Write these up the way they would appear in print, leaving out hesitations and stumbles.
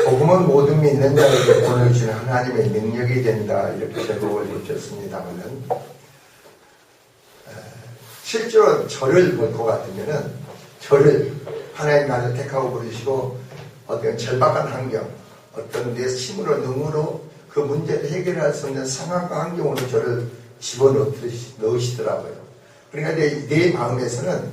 복음은 모든 믿는 자에게 보내주시는 하나님의 능력이 된다, 이렇게 제목을 붙였습니다만은, 실제로 저를 볼 것 같으면은, 저를 하나님 나를 택하고 부르시고 어떤 절박한 환경, 어떤 내 힘으로 능으로 그 문제를 해결할 수 없는 상황과 환경으로 저를 집어넣으시더라고요. 그러니까 내 마음에서는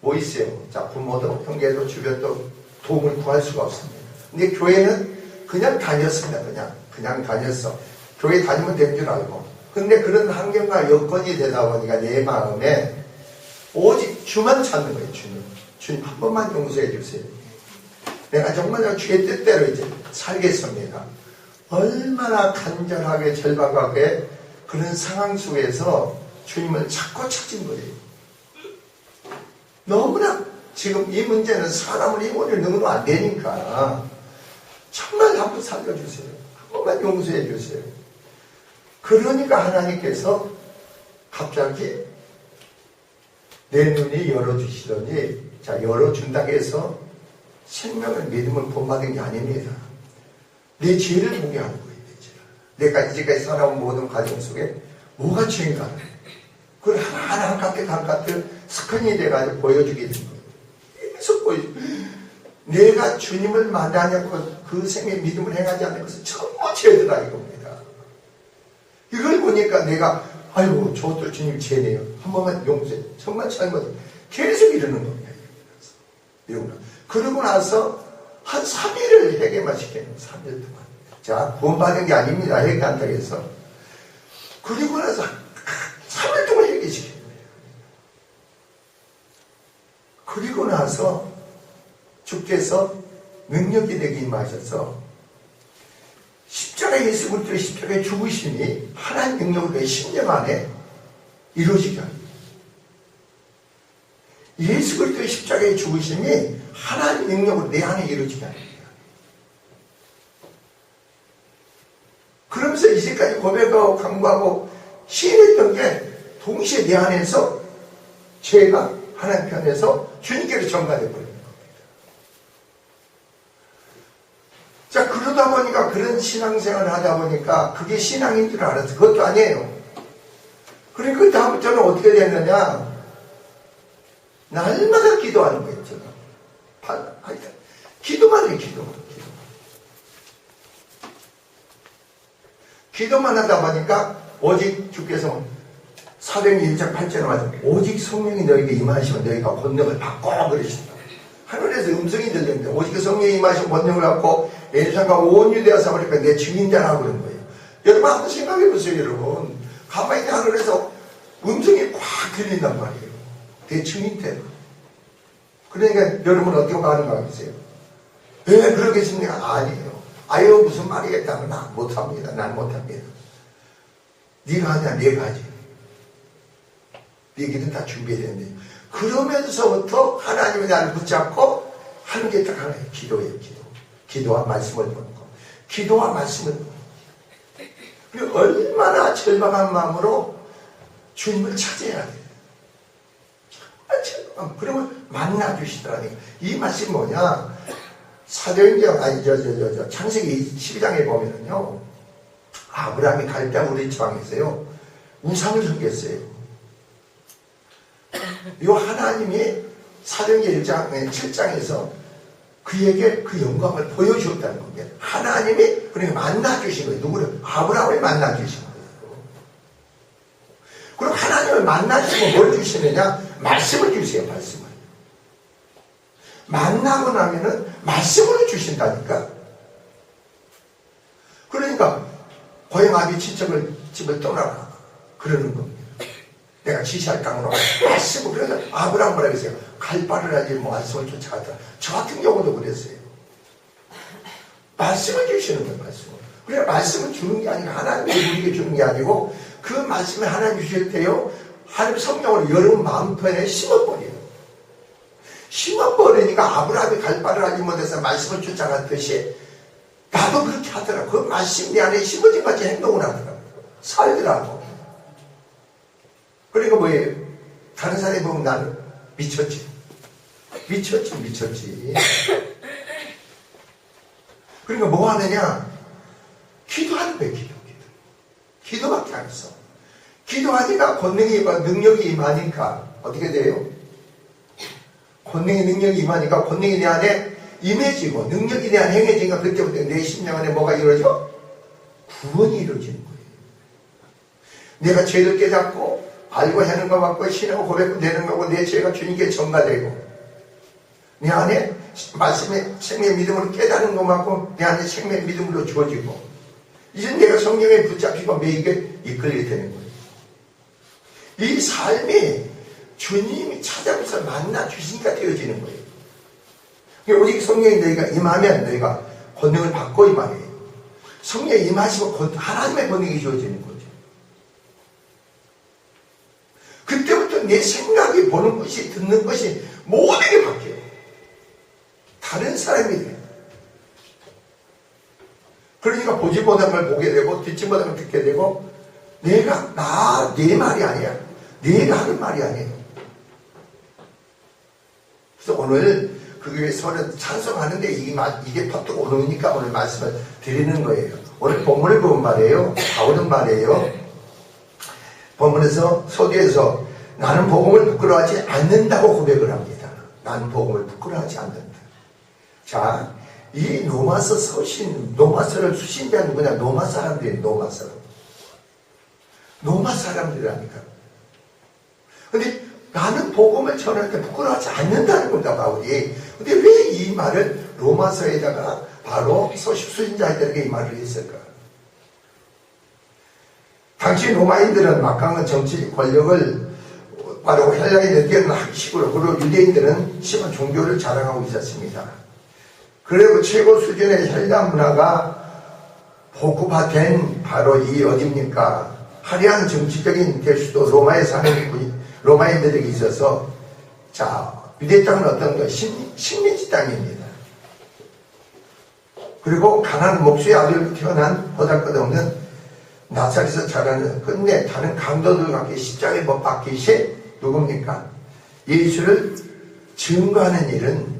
뭐 있어요? 자, 부모도 형제도 주변도 도움을 구할 수가 없습니다. 근데 교회는 그냥 다녔습니다. 그냥 다녔어. 교회 다니면 될 줄 알고. 근데 그런 환경과 여건이 되다 보니까 내 마음에 오직 주만 찾는 거예요. 주님 한 번만 용서해 주세요. 내가 정말 주의 뜻대로 이제 살겠습니다. 얼마나 간절하게 절박하게 그런 상황 속에서 주님을 찾고 찾은 거예요. 너무나 지금 이 문제는 사람을 이모를 능으로 안 되니까 정말 한번 살려주세요. 한 번만 용서해 주세요. 그러니까 하나님께서 갑자기 내 눈이 열어주시더니, 자, 열어준다고 해서 생명을 믿음을 본받은 게 아닙니다. 내 죄를 보게 하는 거예요. 내가 이제까지 살아온 모든 과정 속에 뭐가 죄인가, 그걸 하나하나 한가득 스크린이 돼가지고 보여주게 된 거예요. 계속 보여주고, 내가 주님을 만나지 않고 그 생의 믿음을 행하지 않는 것은 전부 죄더라 이겁니다. 이걸 보니까 내가 아이고 저것도 주님 죄네요. 한 번만 용서해. 정말 잘못. 계속 이러는 겁니다. 그러고 나서 한 3일을 회개만 시켜요. 3일 동안. 자, 구원받은 게 아닙니다. 회개한다고 해서. 그리고 나서 3일 동안 회개시켜요. 그리고 나서 주께서 능력이 되게 임하셔서 십자가 예수 그리스도의 십자가의 죽으심이 하나님 능력으로 내 심령 안에 이루어지게 합니다. 예수 그리스도의 십자가의 죽으심이 하나님 능력으로 내 안에 이루어지게 합니다. 그러면서 이제까지 고백하고 강구하고 시인했던 게 동시에 내 안에서 죄가 하나님 편에서 주님께로 전가돼 버립니다. 자, 그러다 보니까 그런 신앙생활을 하다 보니까 그게 신앙인 줄 알았어. 그것도 아니에요. 그러니까 그 다음부터는 어떻게 됐느냐, 날마다 기도하는 거예요. 기도만 해요. 기도만 하다 보니까 오직 주께서 사도행전 1장 8절에 말씀, 오직 성령이 너에게 임하시면 너희가 권능을 받고 그러신다. 하늘에서 음성이 들렸는데 오직 그 성령이 임하시면 권능을 받고 예루살렘과 온 유대와 사마리아가 내 증인되라 그런 거예요. 여러분 한번 생각해 보세요. 여러분 가만히 하늘에서 음성이 꽉 들린단 말이에요. 내 증인되라. 그러니까 여러분 어떻게 반응하고 계세요? 왜 그러겠습니까? 아니에요. 아유 무슨 말이겠다면 나 못합니다. 난 못합니다. 네가 하냐 내가 하지. 네 길은 다 준비되는데, 그러면서부터 하나님이 나를 붙잡고 하는 게 딱 하나예요. 기도예요. 기도와 말씀을 보는 거. 기도와 말씀을 보는 거. 그리고 얼마나 절박한 마음으로 주님을 찾아야 돼요. 그러면 만나주시더라니까. 이 말씀이 뭐냐, 사도행전 창세기 12장에 보면은요, 아브라함이 갈대 우리 지방에서요 우상을 섬겼어요. 이 하나님이 사도행전 1장 7장에서 그에게 그 영광을 보여주었다는 겁니다. 하나님이 그러니까 만나주신 거예요. 누구를? 아브라함을 만나주신 거예요. 그럼 하나님을 만나주시고 뭘 주시느냐? 말씀을 주세요. 말씀을. 만나고 나면은 말씀을 주신다니까. 그러니까 고향 아비 친척을 집을 떠나라 그러는 겁니다. 내가 지시할 땅으로 말씀을. 그래서 아브라함 뭐라 그랬어요? 갈 바를 알지 말씀을 쫓아갔다. 저 같은 경우도 그랬어요. 말씀을 주시는 거예요. 말씀을. 그래 말씀을 주는 게 아니라 하나님이 우리에게 주는 게 아니고 그 말씀을 하나님 주실 때요 하나님 성령으로 여러분 마음편에 심어버려요. 심어버리니까 아브라함이 갈 바를 알지 못해서 말씀을 쫓아갔듯이 나도 그렇게 하더라고. 그 말씀 내 안에 심어진 같이 행동을 하더라고. 살더라고. 그러니까 뭐예요? 다른 사람이 보면 나는 미쳤지. 그러니까 뭐 하느냐? 기도하는 거예요, 기도밖에 안 했어. 기도하니까 권능이 능력이 임하니까 어떻게 돼요? 권능의 능력이 임하니까 권능이 내 안에 임해지고 능력이 내 안에 행해지니까 그때부터 내 심령 안에 뭐가 이루어져? 구원이 이루어지는 거예요. 내가 죄를 깨닫고 알고 하는 거 맞고 신하고 고백고 되는 거고 내 죄가 주님께 전가되고 내 안에 말씀의 생명의 믿음으로 깨닫는 거 맞고 내 안에 생명의 믿음으로 주어지고 이제 내가 성령에 붙잡히고 매이게 이끌리게 되는 거예요. 이 삶이 주님이 찾아와서 만나 주시니까 되어지는 거예요. 그러니까 오직 성령이 너희가 임하면 너희가 권능을 받고 이 말이에요. 성령이 임하시고 하나님의 권능이 주어지는 거죠. 그때부터 내 생각이 보는 것이 듣는 것이 모든 게 바뀌어요. 다른 사람이 돼요. 그러니까 보지 못한 걸 보게 되고 듣지 못한 걸 듣게 되고 내가 내 말이 아니야. 내가 하는 말이 아니에요. 그래서 오늘 그 교회 서로 찬송하는데 이게 퍼뜩 오르니까 오늘 말씀을 드리는 거예요. 오늘 본문을 보면 말이에요. 바울은 말이에요. 본문에서 소개에서 나는 복음을 부끄러워하지 않는다고 고백을 합니다. 나는 복음을 부끄러워하지 않는다. 자, 이 로마서 로마서를 수신 자는 누구냐? 로마 사람들이에요. 로마 사람들이라니까. 근데 나는 복음을 전할 때 부끄러워하지 않는다는 겁니다, 바울이. 근데 왜 이 말을 로마서에다가 바로 수신자들에게 이 말을 했을까? 당시 로마인들은 막강한 정치 권력을 바로 헬라인들에게는 학식으로 그리고 유대인들은 심한 종교를 자랑하고 있었습니다. 그리고 최고 수준의 헬라 문화가 복구화된 바로 이 어디입니까? 화려한 정치적인 대수도 로마에 사는 로마인들에게 있어서 자 유대 땅은 어떤 거? 식민지 땅입니다. 그리고 강한 목수의 아들로 태어난 보잘것없는 나사렛에서 자라는 끝내 다른 강도들과 함께 십자가에 못 박히신 누굽니까? 예수를 증거하는 일은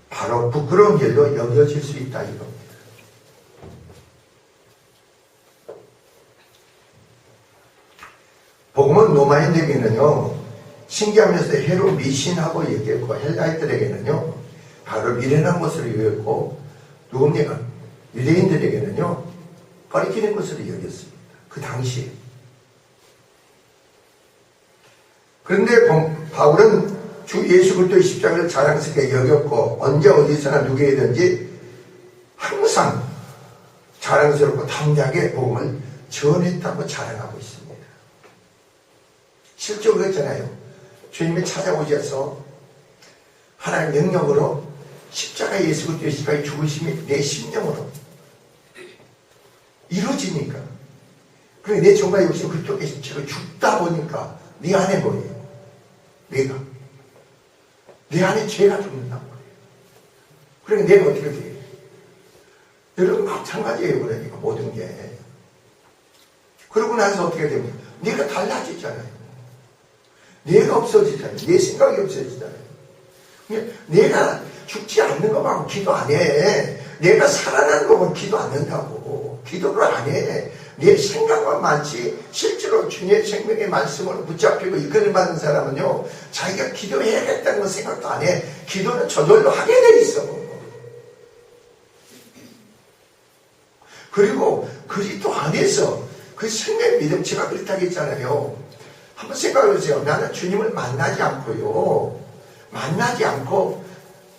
바로 부끄러운 일로 여겨질 수 있다 이겁니다. 복음은 로마인들에게는요 신기하면서 해로 미신하고 얘기했고 헬라인들에게는요 바로 미련한 것으로 여겼고 누굽니까? 유대인들에게는요 꺼리끼는 것으로 여겼습니다. 그 당시에. 그런데 바울은 주 예수 그리스도의 십자가를 자랑스럽게 여겼고 언제 어디서나 누구에든지 항상 자랑스럽고 담대하게 복음을 전했다고 자랑하고 있습니다. 실제로 그랬잖아요. 주님이 찾아오셔서 하나님의 능력으로 십자가 예수 그리스도의 십자가의 죽으심이 내 심령으로 이루어지니까 그래 내 정말 예수 그리스도의 십자가 죽다 보니까 네 안에 뭐예요? 내 안에 죄가 죽는단 말이에요. 그러니까 내가 어떻게 돼요? 여러분 마찬가지예요. 그러니까 모든 게. 그러고 나서 어떻게 됩니까? 내가 달라지잖아요. 내가 없어지잖아요. 내 생각이 없어지잖아요. 내가 죽지 않는 것만 기도 안 해. 내가 살아나는 것만 기도 안 한다고. 기도를 안 해. 내 생각만 많지 실제로 주님의 생명의 말씀으로 붙잡히고 이끌림 받는 사람은요 자기가 기도해야겠다는 건 생각도 안 해. 기도는 저절로 하게 돼 있어. 그리고 그리스도 안에서 그 생명의 믿음 제가 그렇다고 했잖아요. 한번 생각해 보세요. 나는 주님을 만나지 않고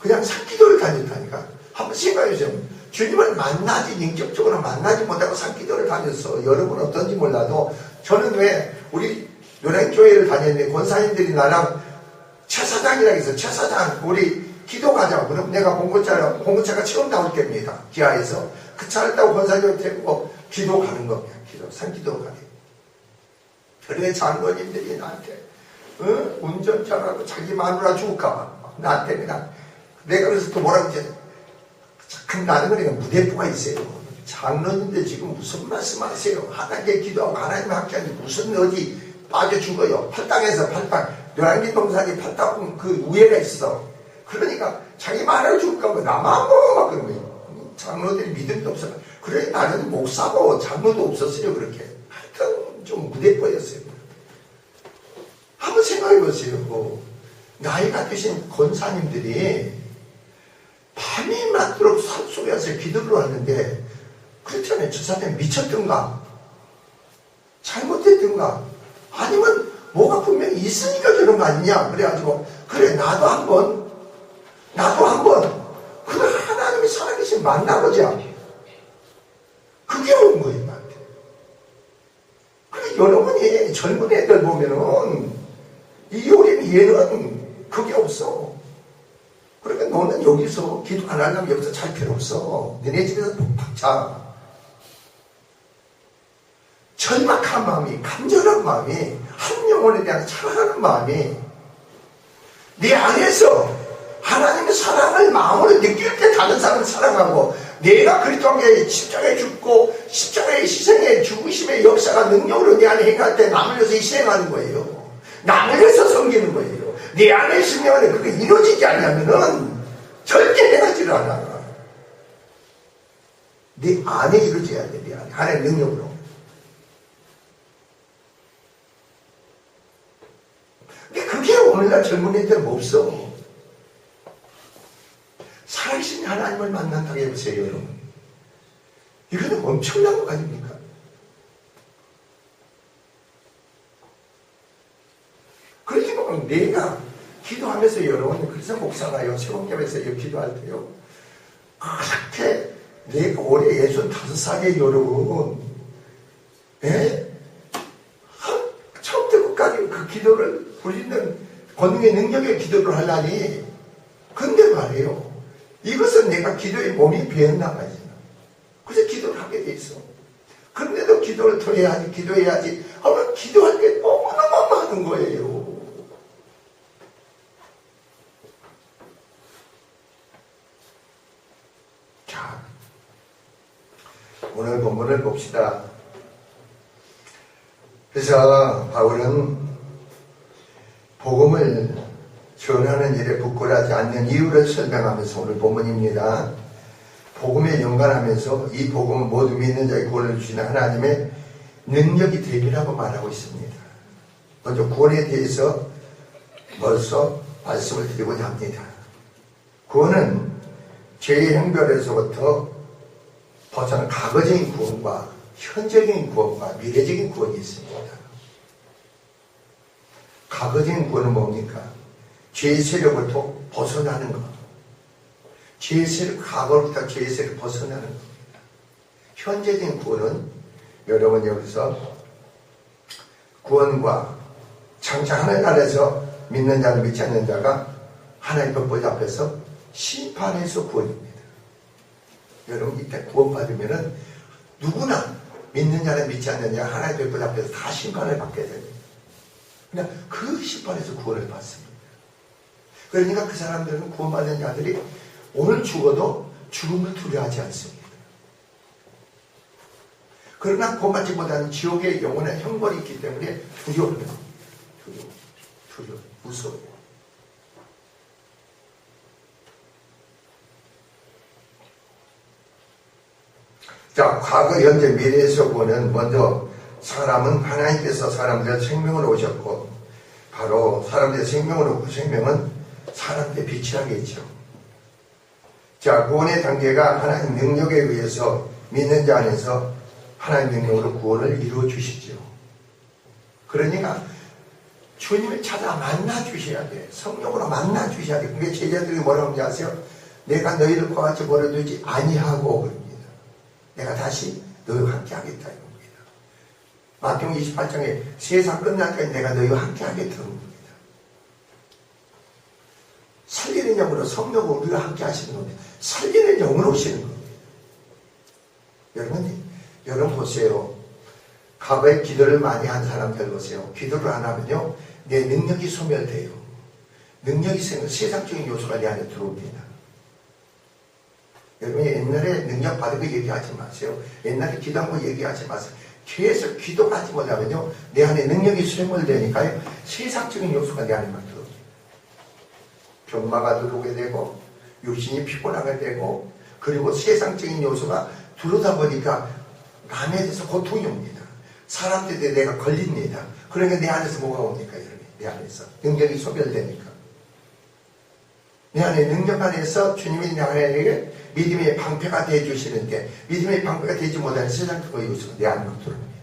그냥 산기도를 다녔다니까. 한번 생각해 보세요. 주님을 만나지 인격적으로 만나지 못하고 산기도를 다녔어. 여러분 어떤지 몰라도 저는 왜 우리 요랭교회를 다녔는데 권사님들이 나랑 최사장이라고 해서 최사장 우리 기도 가자고. 그럼 내가 봉고차가 처음 나올 때입니다. 기아에서 그 차를 타고 권사님을 데리고 기도 가는 겁니다. 산기도 가게. 그래 장로님들이 나한테 운전자라고 자기 마누라 죽을까봐 나한테 그냥 내가 그래서 또 뭐라고 이제 나는 그러니까 무대포가 있어요. 장로님들 지금 무슨 말씀하세요? 하나님께 기도하고 하나님 함께 하니 무슨 어디 빠져 죽어요. 팔당에서 노량진 동산이 팔당 그 위에가 있어. 그러니까 자기 마누라 죽을까봐 나만 보고 막 그런 거예요. 장로들이 믿음도 없어. 그래 나는 목사고 장로도 없었어요. 그렇게 하여튼 좀 무대뽀였어요. 한번 생각해 보세요. 나이가 드신 권사님들이 밤이 맞도록 산속에서 기도를 하는데 그렇잖아요. 저 사람이 미쳤던가 잘못했던가 아니면 뭐가 분명히 있으니까 저런 거 아니냐. 그래가지고 그래 나도 한번 그 하나님이 살아계신 만나보자. 그게 온 거예요. 나한테. 그래 여러분이 젊은 애들 보면은 이 어린 얘는 그게 없어. 그러니까 너는 여기서 기도 안 하려면 여기서 잘 필요 없어. 너네 집에서 푹 자. 절박한 마음이, 간절한 마음이, 한 영혼에 대한 사랑하는 마음이 네 안에서 하나님의 사랑을 마음으로 느낄 때 다른 사람을 사랑하고 내가 그리스도의 십자가에 죽고 십자가의 희생의 죽으심의 역사가 능력으로 내 안에 행할 때 남을 위해서 희생하는 거예요. 남을 위해서 섬기는 거예요. 내 안에 있으면 그게 이루어지지 않으면은 절대 행하지를 않아. 네 안에 이루어져야 돼. 네 안에 하나님의 능력으로. 근데 그게 오늘날 젊은 애들은 없어. 살아계신 하나님을 만난다고 해보세요, 여러분. 이거는 엄청난 거 아닙니까? 그러지만 내가 기도하면서 여러분, 그래서 목사가요, 세원교회에서 기도할 때요, 그렇게 내가 올해 65살에 여러분, 처음부터 끝까지 그 기도를 부리는 권능의 능력의 기도를 하려니, 근데 말이에요. 이것은 내가 기도의 몸이 배었나 봐요. 그래서 기도를 하게 돼 있어. 그런데도 기도를 더 해야지, 기도해야지. 하면 기도할 게 너무너무 많은 거예요. 자, 오늘 본문을 봅시다. 그래서 바울은 복음을 전하는 일에 부끄러워하지 않는 이유를 설명하면서 오늘 본문입니다. 복음에 연관하면서 이 복음은 모두 믿는 자의 구원을 주시는 하나님의 능력이 됨이라고 말하고 있습니다. 먼저 구원에 대해서 벌써 말씀을 드리고자 합니다. 구원은 죄의 형벌에서부터 벗어난 과거적인 구원과 현재적인 구원과 미래적인 구원이 있습니다. 과거적인 구원은 뭡니까? 죄의 세력부터 벗어나는 것. 죄의 세력, 과거로부터 죄의 세력을 벗어나는 겁니다. 현재적인 구원은 여러분 여기서 구원과 장차 하늘나라에서 믿는 자는 믿지 않는 자가 하나님의 법보좌 앞에서 심판에서 구원입니다. 여러분 이때 구원받으면은 누구나 믿는 자는 믿지 않는 자 하나님의 법보좌 앞에서 다 심판을 받게 됩니다. 그냥 그 심판에서 구원을 받습니다. 그러니까 그 사람들은 구원받은 자들이 오늘 죽어도 죽음을 두려워하지 않습니다. 그러나 구원받지 못하는 지옥의 영혼의 형벌이 있기 때문에 두려워요. 무서워요. 자, 과거, 현재, 미래에서 보는 먼저 사람은 하나님께서 사람들의 생명을 오셨고 바로 사람들의 생명을 오고 생명은 사람들의 빛이라겠죠. 자, 구원의 단계가 하나님 능력에 의해서 믿는 자 안에서 하나님 능력으로 구원을 이루어 주시죠. 그러니까 주님을 찾아 만나 주셔야 돼. 성령으로 만나 주셔야 돼. 그게 제자들이 뭐라고 하는지 아세요? 내가 너희를 그와 같이 버려두지 아니하고 그럽니다. 내가 다시 너희와 함께 하겠다 이겁니다. 마태복음 28장에 세상 끝날 때까지 내가 너희와 함께 하겠다는 겁니다. 살리는 영으로 성령으로 우리와 함께 하시는 겁니다. 살리는 영으로 오시는 겁니다. 여러분 보세요. 과거에 기도를 많이 한 사람들 보세요. 기도를 안 하면요, 내 능력이 소멸돼요. 능력이 생겨 세상적인 요소가 내 안에 들어옵니다. 여러분이 옛날에 능력 받은 거 얘기하지 마세요. 옛날에 기도한 거 얘기하지 마세요. 계속 기도하지 못하면요, 내 안에 능력이 소멸되니까요, 세상적인 요소가 내 안에만 들어옵니다. 병마가 들어오게 되고, 육신이 피곤하게 되고, 그리고 세상적인 요소가 들어오다 보니까 남에 대해서 고통이 옵니다. 사람들에 내가 걸립니다. 그러니까 내 안에서 뭐가 옵니까? 여러분, 내 안에서 능력이 소멸되니까. 내 안에 능력 안에서 주님이 내 안에 믿음의 방패가 되어주시는데 믿음의 방패가 되지 못하는 세상적인 요소가 내 안으로 들어옵니다.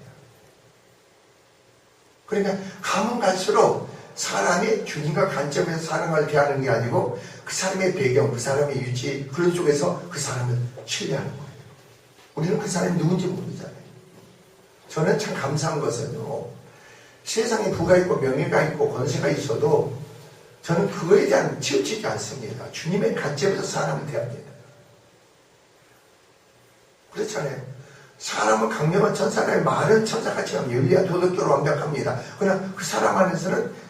그러니까 가면 갈수록 사람이 주님과 관점에서 사람을 대하는 게 아니고 그 사람의 배경, 그 사람의 유지, 그런 쪽에서 그 사람을 신뢰하는 거예요. 우리는 그 사람이 누군지 모르잖아요. 저는 참 감사한 것은요, 세상에 부가 있고 명예가 있고 권세가 있어도 저는 그거에 대한 치우치지 않습니다. 주님의 관점에서 사람을 대합니다. 그렇잖아요. 사람은 강력한 천사라면 많은 천사같이 하면 윤리와 도덕적으로 완벽합니다. 그러나 그 사람 안에서는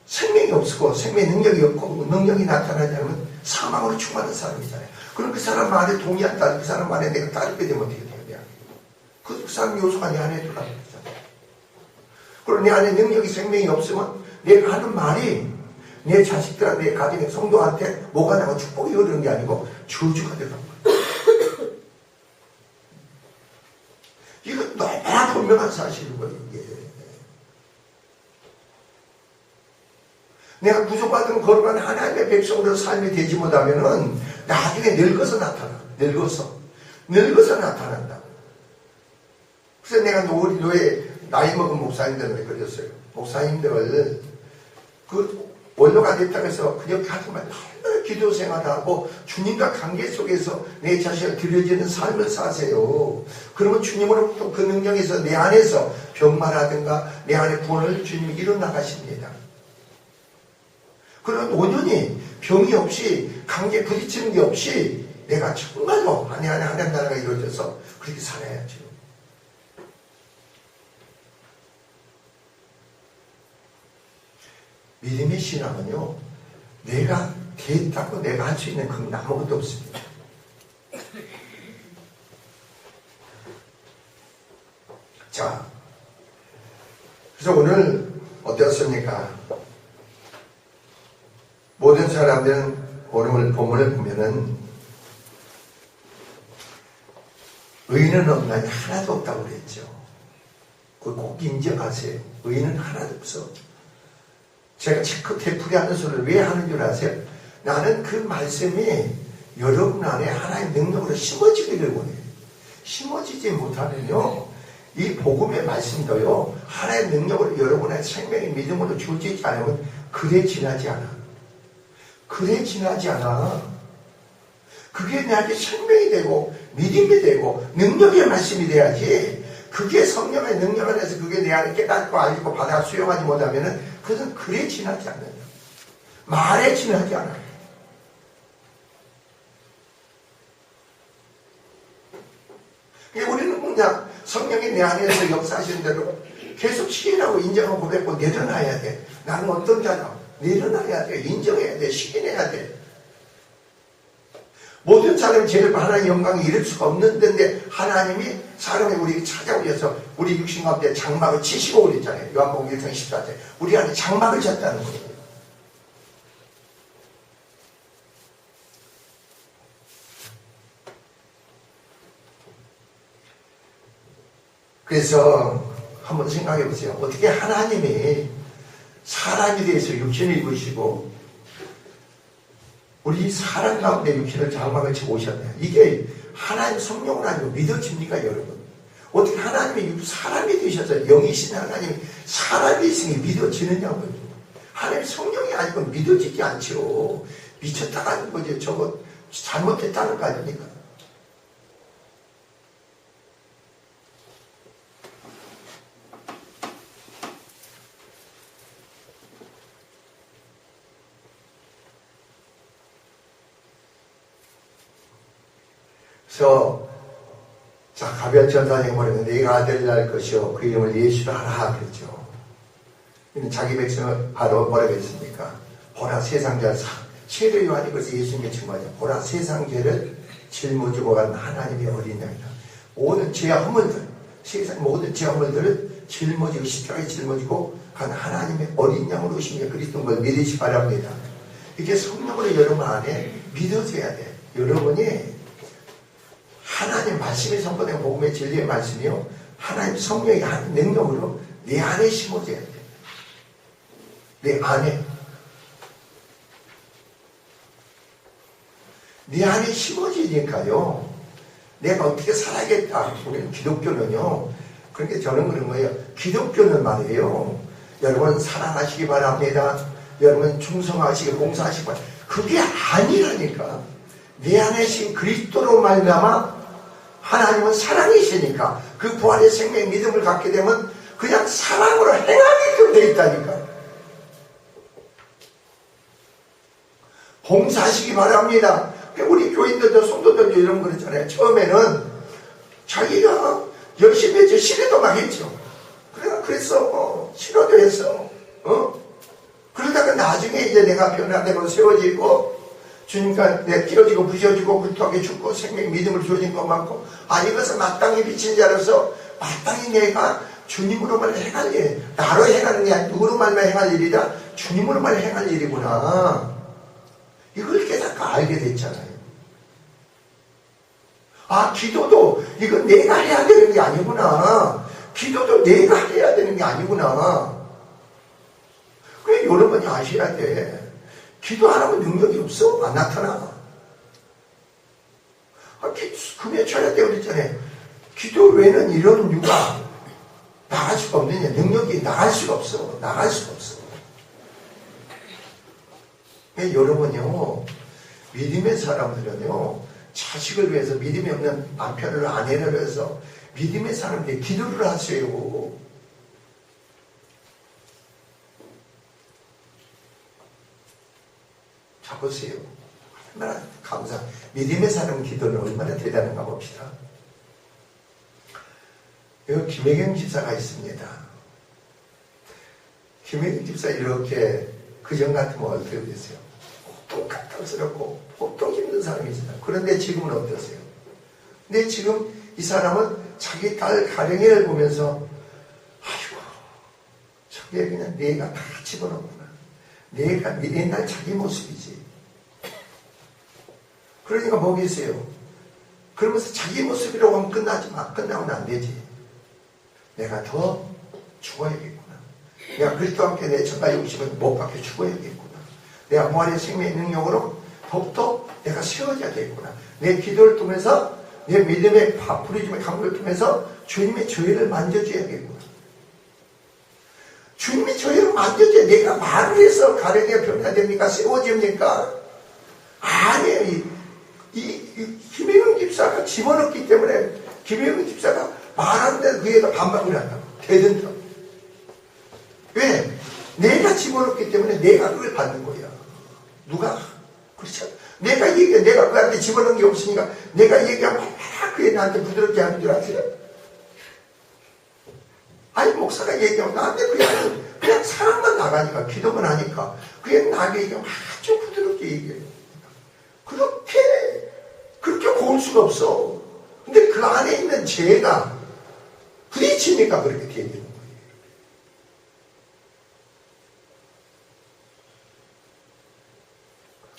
생명이 없고 생명의 능력이 없고 능력이 나타나지 않으면 사망으로 충만한 사람이잖아요. 그럼 그 사람 말에 동의한다. 그 사람 말에 내가 따르게 되면 어떻게 되냐. 그 사람 요소가 내 안에 들어가는 거잖아요. 그리고 내 안에 능력이 생명이 없으면 내가 하는 말이 내 자식들한테, 내 가정의 성도한테 뭐가 나고 축복이 흐르는 게 아니고 저주가 되는 거예요. 이건 너무나 분명한 사실인 거예요, 이게. 내가 구속받은 거룩한 하나님의 백성으로 삶이 되지 못하면은 나중에 늙어서 나타나. 늙어서 나타난다. 그래서 내가 우리 교회 나이 먹은 목사님들한테 그랬어요. 목사님들, 원로가 됐다고 해서 그렇게 하지만 얼마나 기도 생활하고 주님과 관계 속에서 내 자신을 드려지는 삶을 사세요. 그러면 주님으로부터 그 능력에서 내 안에서 병마라든가 내 안에 구원을 주님이 일어나가십니다. 그런 5년이 병이 없이 관계 부딪히는 게 없이 내가 정말로 하나님 나라가 이루어져서 그렇게 살아야죠. 믿음의 신앙은요, 내가 됐다고 내가 할 수 있는 건 아무것도 없습니다. 자, 그래서 오늘 어땠습니까? 모든 사람들은 오늘 본문을 보면은 의인은 없나니 하나도 없다고 그랬죠. 그걸 꼭 인정하세요. 의인은 하나도 없어. 제가 체크 되풀이하는 소리를 왜 하는 줄 아세요? 나는 그 말씀이 여러분 안에 하나의 능력으로 심어지기를 원해요. 심어지지 못하면요, 이 복음의 말씀도요, 하나의 능력으로 여러분의 생명의 믿음으로 주어지지 않으면 그래 지나지 않아. 그게 나에게 생명이 되고 믿음이 되고 능력의 말씀이 돼야지. 그게 성령의 능력 안에서 그게 내 안에 깨닫고 알고 받아 수용하지 못하면은 그것은 글에 지나지 않는다. 말에 지나지 않아요. 우리는 그냥 성령이 내 안에서 역사하시는 대로 계속 시인하고 인정하고 고백하고 내려놔야 돼. 나는 어떤 자다. 내려놔야 돼. 인정해야 돼. 시인해야 돼. 모든 사람이 제일 하나님의 영광을 이룰 수가 없는 데인데 하나님이 사람이 우리에게 찾아오셔서 우리 육신 가운데 장막을 치시고 그랬잖아요. 요한복음 1장 14절. 우리 안에 장막을 쳤다는 거예요. 그래서 한번 생각해 보세요. 어떻게 하나님이 사람에 대해서 육신을 입으시고 우리 사람 가운데 육신을 장막을 치고 오셨나요? 이게 하나님 성령을 아니고 믿어집니까, 여러분? 어떻게 하나님이 사람이 되셔서 영이신 하나님이 사람이 있으니 믿어지느냐고요. 하나님 성령이 아니고 믿어지지 않죠. 미쳤다가는 거죠. 저거 잘못했다는 거 아닙니까? 그래서 자, 가룟 전사님이 뭐냐면 네가 아들을 낳을 것이요 그 이름을 예수라 하라 그랬죠. 자기 백성을 바로 뭐라고 했습니까? 보라 세상죄를 세례 요한이 그래서 예수님의 증거하죠. 보라 세상죄를 짊어지고 간 하나님의 어린 양이다. 모든 죄와 허물들, 세상 모든 죄와 허물들을 짊어지고 십자가에 짊어지고 간 하나님의 어린 양으로 오신 게 그리스도인 걸 믿으시 바랍니다. 이게 성령으로 여러분 안에 믿어져야 돼. 여러분이 말씀이 선포된 복음의 진리의 말씀이요, 하나님 성령이 하는 능력으로 내 안에 심어져야 돼. 내 안에. 내 안에 심어지니까요, 내가 어떻게 살아야겠다. 우리는 기독교는요, 그러니까 저는 그런 거예요. 기독교는 말이에요, 여러분 사랑하시기 바랍니다, 여러분 충성하시기, 봉사하시기 바랍니다. 그게 아니라니까. 내 안에 신 그리스도로 말미암아 하나님은 사랑이시니까 그 부활의 생명의 믿음을 갖게 되면 그냥 사랑으로 행하게끔 돼 있다니까. 봉사하시기 바랍니다. 우리 교인들도 성도들도 이런 거 그랬잖아요. 처음에는 자기가 열심히 했죠. 시례도 막 했죠. 그래서 싫어도 했어. 그러다가 나중에 이제 내가 변화되고 세워지고 주님과 내가 끼어지고 부셔지고 굴뚝하게 죽고 생명 믿음을 주어진 것 많고, 이것은 마땅히 비친 자로서 마땅히 내가 주님으로만 행할 일, 나로 행하는 게 아니라 누구로만 행할 일이다, 주님으로만 행할 일이구나. 이걸 깨닫고 알게 됐잖아요. 기도도 이건 내가 해야 되는 게 아니구나. 기도도 내가 해야 되는 게 아니구나. 그래, 여러분이 아셔야 돼. 기도 안 하면 능력이 없어. 안 나타나. 금에 쳐야 돼 그랬잖아요. 기도 외에는 이런 이유가 나갈 수가 없느냐. 능력이 나갈 수가 없어. 나갈 수가 없어. 여러분요, 믿음의 사람들은요, 자식을 위해서, 믿음이 없는 남편을, 아내를 위해서 믿음의 사람들이 기도를 하세요. 자, 보세요. 얼마나 믿음의 사람 기도는 얼마나 대단한가 봅시다. 여기 김혜경 집사가 있습니다. 김혜경 집사 이렇게 그전 같으면 어떻게 되세요? 보통 까탈스럽고 보통 힘든 사람이잖아요. 그런데 지금은 어떠세요? 근데 지금 이 사람은 자기 딸 가령이를 보면서, 아이고, 저게 그냥 내가 다 집어넣구나. 내가 옛날 자기 모습이지. 그러니까 뭐겠어요? 그러면서 자기 모습이라고 하면 끝나면 안 되지. 내가 더 죽어야겠구나. 내가 그리스도와 함께 내 천가 육신을 못 박혀 죽어야겠구나. 내가 부활의 생명의 능력으로 더욱더 내가 세워져야 되겠구나. 내 기도를 통해서, 내 믿음의 부르심의 강구를 통해서 주님의 저희를 만져줘야겠구나. 주님이 저희를 만져줘야 내가 말을 해서 가령이가 변화됩니까? 세워집니까? 아니에요. 김혜경 집사가 집어넣기 때문에 김혜경 집사가 말하는데 그에다 반박을 한다고. 대든다. 왜? 내가 집어넣기 때문에 내가 그걸 받는 거야. 누가? 그렇죠. 내가 그한테 집어넣은 게 없으니까 내가 얘기하면 그게 나한테 부드럽게 하는 줄 아세요? 아니, 목사가 얘기하면 나한테 그냥 사랑만 나가니까, 기도만 하니까 그게 나에게 얘기하면 아주 부드럽게 얘기해요. 그렇게 고울 수가 없어. 근데 그 안에 있는 죄가 부딪히니까 그렇게 되는 거예요.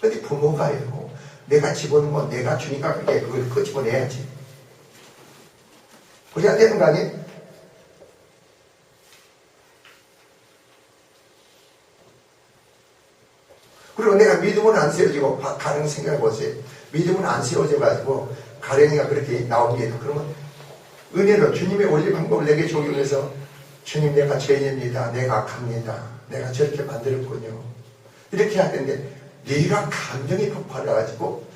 근데 부모가요, 내가 집어넣은 건 내가 주니까 그걸 끄집어내야지. 그래야 되는 거 아니에요? 그리고 내가 믿음은 안 세워지고, 가령 생각해보세요. 믿음은 안 세워져가지고 가령이가 그렇게 나옵니다. 그러면 은혜로 주님의 원리 방법을 내게 적용해서, 주님, 내가 죄인입니다. 내가 악합니다. 내가 저렇게 만들었군요. 이렇게 해야 되는데, 내가 감정이 폭발해가지고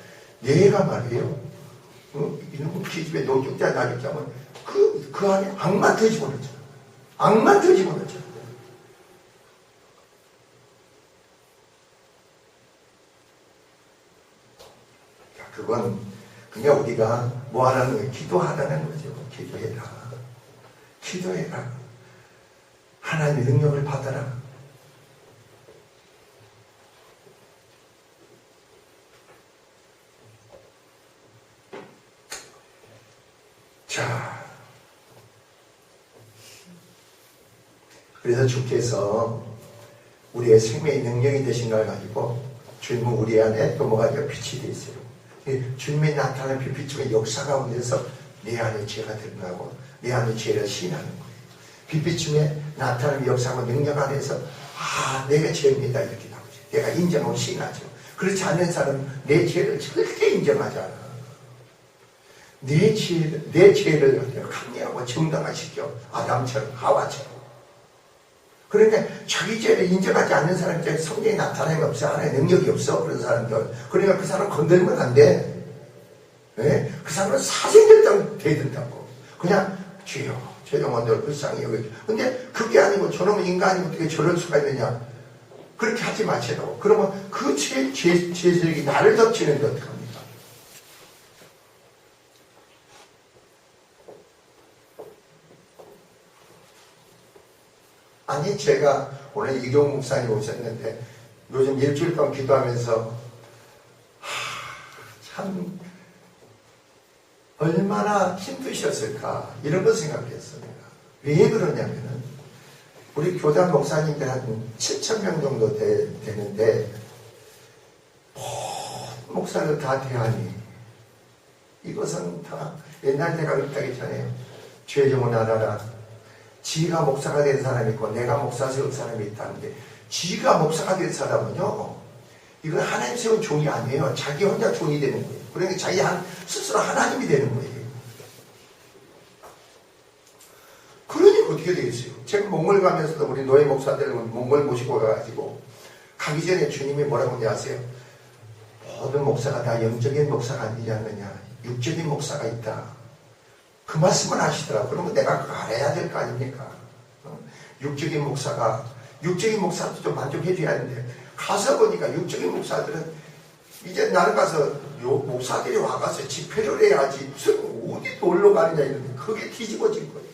내가 말이에요, 이놈의 기집애 노숙자 나겠자면 그 안에 악만 더 집어넣잖아. 악만 더 집어넣잖아. 그건 그냥 우리가 뭐 하라는 거예요? 기도하라는 거죠. 기도해라. 기도해라. 하나님의 능력을 받아라. 자, 그래서 주께서 우리의 생명의 능력이 되신 걸 가지고 주님은 우리 안에 또 뭐가 빛이 되어 있어요. 주님이 나타나는 빛의 역사 가운데서 내 안에 죄가 드러나고 내 안에 죄를 시인하는 거예요. 빛비춤에 나타나는 역사하고 능력 안에서 내가 죄입니다 이렇게 나오죠. 내가 인정하고 시인하죠. 그렇지 않는 사람은 내 죄를 절대 인정하지 않아. 내 죄를 강요하고 정당화시켜. 아담처럼 하와처럼. 그러니까 자기 죄를 인정하지 않는 사람한테 성령이 나타남이 없어. 하나의 능력이 없어. 그런 사람들. 그러니까 그 사람 건들면 안 돼. 네? 그 사람은 사생결당 대든다고. 그냥 주여 죄송한들 불쌍히 여기죠. 근데 그게 아니고 저놈은 인간이 어떻게 저럴 수가 있느냐. 그렇게 하지 마시라고. 그러면 그 죄질이 나를 덮치는데 어떡합니까? 아니 제가 오늘 이경 목사님 오셨는데 요즘 일주일 동안 기도하면서 참 얼마나 힘드셨을까 이런 걸 생각했어요. 왜 그러냐면은 우리 교단 목사님들 한 7,000명 정도 되는데 목사를 다 대하니 이것은 다 옛날 내가 그랬다기 전에 죄정을 알아라. 지가 목사가 된 사람이 있고 내가 목사 세울 사람이 있다는데 지가 목사가 된 사람은요 이건 하나님 세운 종이 아니에요. 자기 혼자 종이 되는 거예요. 그러니까 자기 스스로 하나님이 되는 거예요. 그러니까 어떻게 되겠어요? 제가 몽골 가면서도 우리 노예 목사들 몽골 모시고 가가지고 가기 전에 주님이 뭐라고 하는지 아세요? 모든 목사가 다 영적인 목사가 아니지 않느냐. 육적인 목사가 있다. 그 말씀을 하시더라고요. 그러면 내가 그거 알아야 될 거 아닙니까? 육적인 목사도 좀 만족해줘야 하는데 가서 보니까 육적인 목사들은 이제 나는 가서 목사들이 와가서 집회를 해야지 무슨 어디 놀러 가느냐 이러는데 그게 뒤집어진 거예요.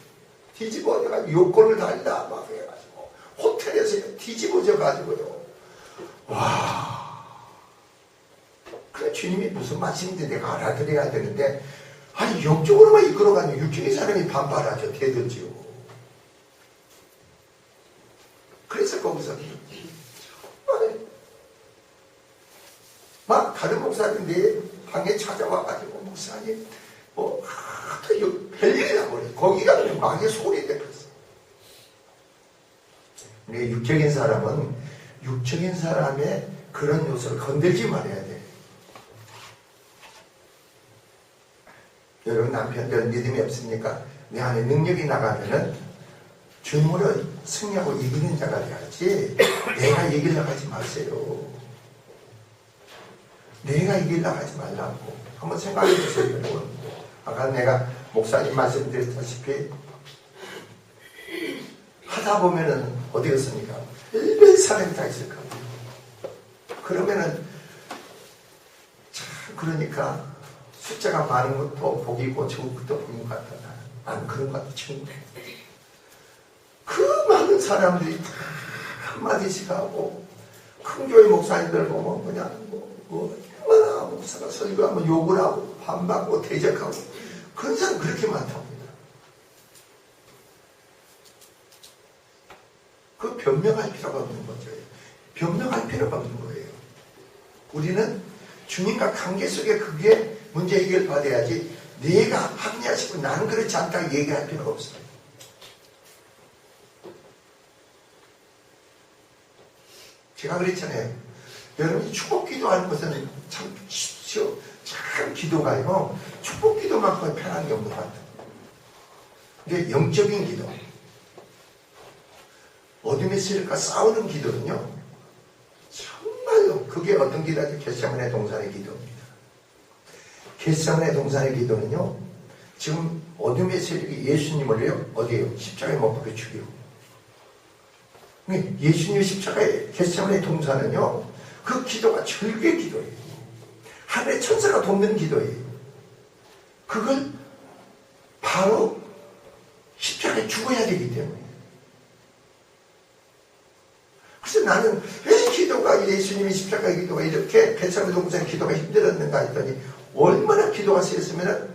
뒤집어져가지고 요건을 달다 막 해가지고 호텔에서 뒤집어져가지고요. 와. 그래 주님이 무슨 말씀인지 내가 알아들어야 되는데 아니 영적으로만 이끌어가면 육적인 사람이 반발하죠. 대들지요. 그래서 거기서 정말 막 다른 목사님 내 방에 찾아와가지고 목사님 별일이 나버려. 거기가 그냥 막의 소리 됐었어. 우리 육적인 사람은 육적인 사람의 그런 요소를 건들지 말아야 돼. 여러분 남편들 믿음이 없습니까? 내 안에 능력이 나가면은 주님으로 승리하고 이기는 자가 돼야지 내가 이기려고 하지 마세요. 내가 이기려고 하지 말라고. 한번 생각해 보세요. 여러분. 아까 내가 목사님 말씀드렸다시피 하다 보면은 어디겠습니까? 일반 사람이 다 있을 겁니다. 그러면은 참 그러니까 숫자가 많은 것도 복이고 적은 것도 복인 것 같다. 나는 그런 것 같아. 충분해. 그 많은 사람들이 다 한마디씩 하고 큰 교회 목사님들 보면 그냥 얼마나 목사가 설교하면 욕을 하고 반박하고 대적하고 그런 사람 그렇게 많답니다. 그 변명할 필요가 없는 거죠. 변명할 필요가 없는 거예요. 우리는 주님과 관계 속에 그게 문제 해결 받아야지 내가 합리화시키고 나는 그렇지 않다고 얘기할 필요가 없어요. 제가 그랬잖아요. 여러분이 축복 기도하는 것은 참 쉽죠. 참 기도가요. 축복 기도만큼 편한 게 없는 것 같아요. 근데 영적인 기도, 어둠의 세력과 싸우는 기도는요. 정말로 그게 어떤 기도인지 겟세마네 동산의 기도입니다. 겟세마네 동산의 기도는요. 지금 어둠의 세력이 예수님을요. 어디에요? 십자가에 못 박혀 죽이고. 예수님의 십자가의 겟세마네 동산은요. 그 기도가 절규의 기도예요. 하늘의 천사가 돕는 기도예요. 그걸 바로 십자가에 죽어야 되기 때문에. 그래서 나는 왜 기도가 예수님의 십자가의 기도가 이렇게 겟세마네 동산의 기도가 힘들었는가 했더니 얼마나 기도가 세었으면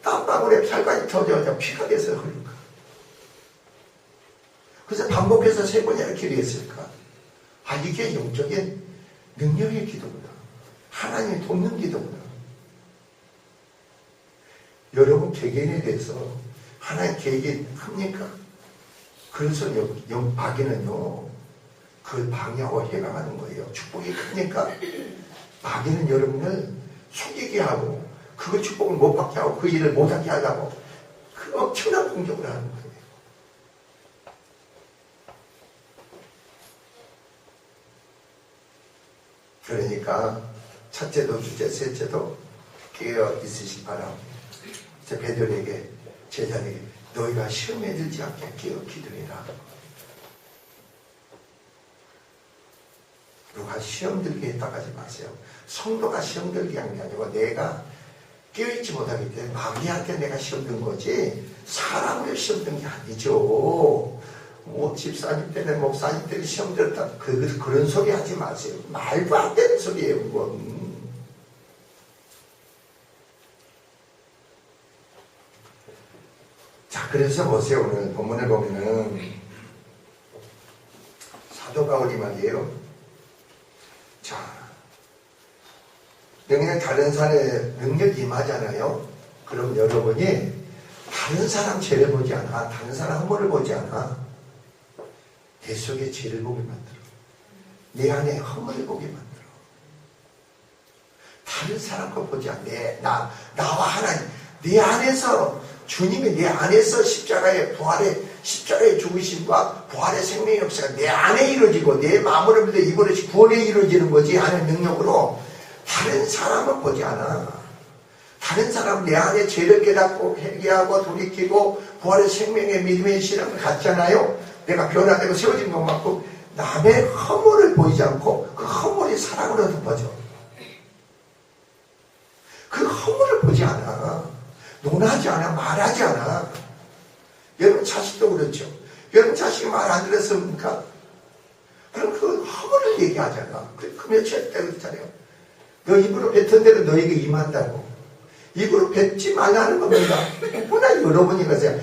땀방울에 살까지 터져서 피가 돼서 흘릴까. 그래서 반복해서 3번이나 기도했을까. 이게 영적인 능력의 기도구나. 하나님이 돕는 기도구나. 여러분 개개인에 대해서 하나님 계획이 합니까? 그래서 마귀는요, 그걸 방해하고 해방하는 거예요. 축복이 크니까 마귀는 여러분을 속이게 하고 그 축복을 못 받게 하고 그 일을 못하게 하려고 그 엄청난 공격을 하는 거예요. 그러니까 첫째도 둘째 셋째도 깨어 있으시기 바랍니다. 베드로에게 제자에게 너희가 시험에 들지 않게 깨어 기도해라. 누가 시험 들게 했다고 하지 마세요. 성도가 시험 들게 한 게 아니고 내가 깨어있지 못하기 때문에 마귀한테 내가 시험 든 거지 사람을 시험 든 게 아니죠. 뭐 집사님 때문에 목사님 때문에 시험 들었다 그런 소리 하지 마세요. 말도 안 되는 소리예요. 그건. 자, 그래서 보세요. 오늘 본문을 보면은 사도 바울이 말이에요. 자, 능력 다른 사람의 능력이 임하잖아요. 그럼 여러분이 다른 사람 죄를 보지 않아, 다른 사람 허물을 보지 않아. 내 속에 죄를 보게 만들어. 내 안에 허물을 보게 만들어. 다른 사람 거 보지 않아. 나와 하나님, 내 안에서 주님이 내 안에서 십자가의 죽으심과 부활의 생명의 역사가 내 안에 이루어지고 내 마음으로 믿어 이것이 구원에 이루어지는 거지 하는 능력으로 다른 사람을 보지 않아. 다른 사람 내 안에 죄를 깨닫고 회개하고 돌이키고 부활의 생명의 믿음의 신앙을 갖잖아요. 내가 변화되고 세워진 것만큼 남의 허물을 보이지 않고 그 허물이 사랑으로 덮어져. 그 허물을 보지 않아. 논하지 않아. 말하지 않아. 여러분 자식도 그렇죠. 여러분 자식이 말 안 들었습니까? 그럼 그 허물을 얘기하잖아. 그 며칠 때 그랬잖아요. 너 입으로 뱉은 대로 너에게 임한다고. 입으로 뱉지 말라는 겁니다. 워낙 여러분이 그러세요.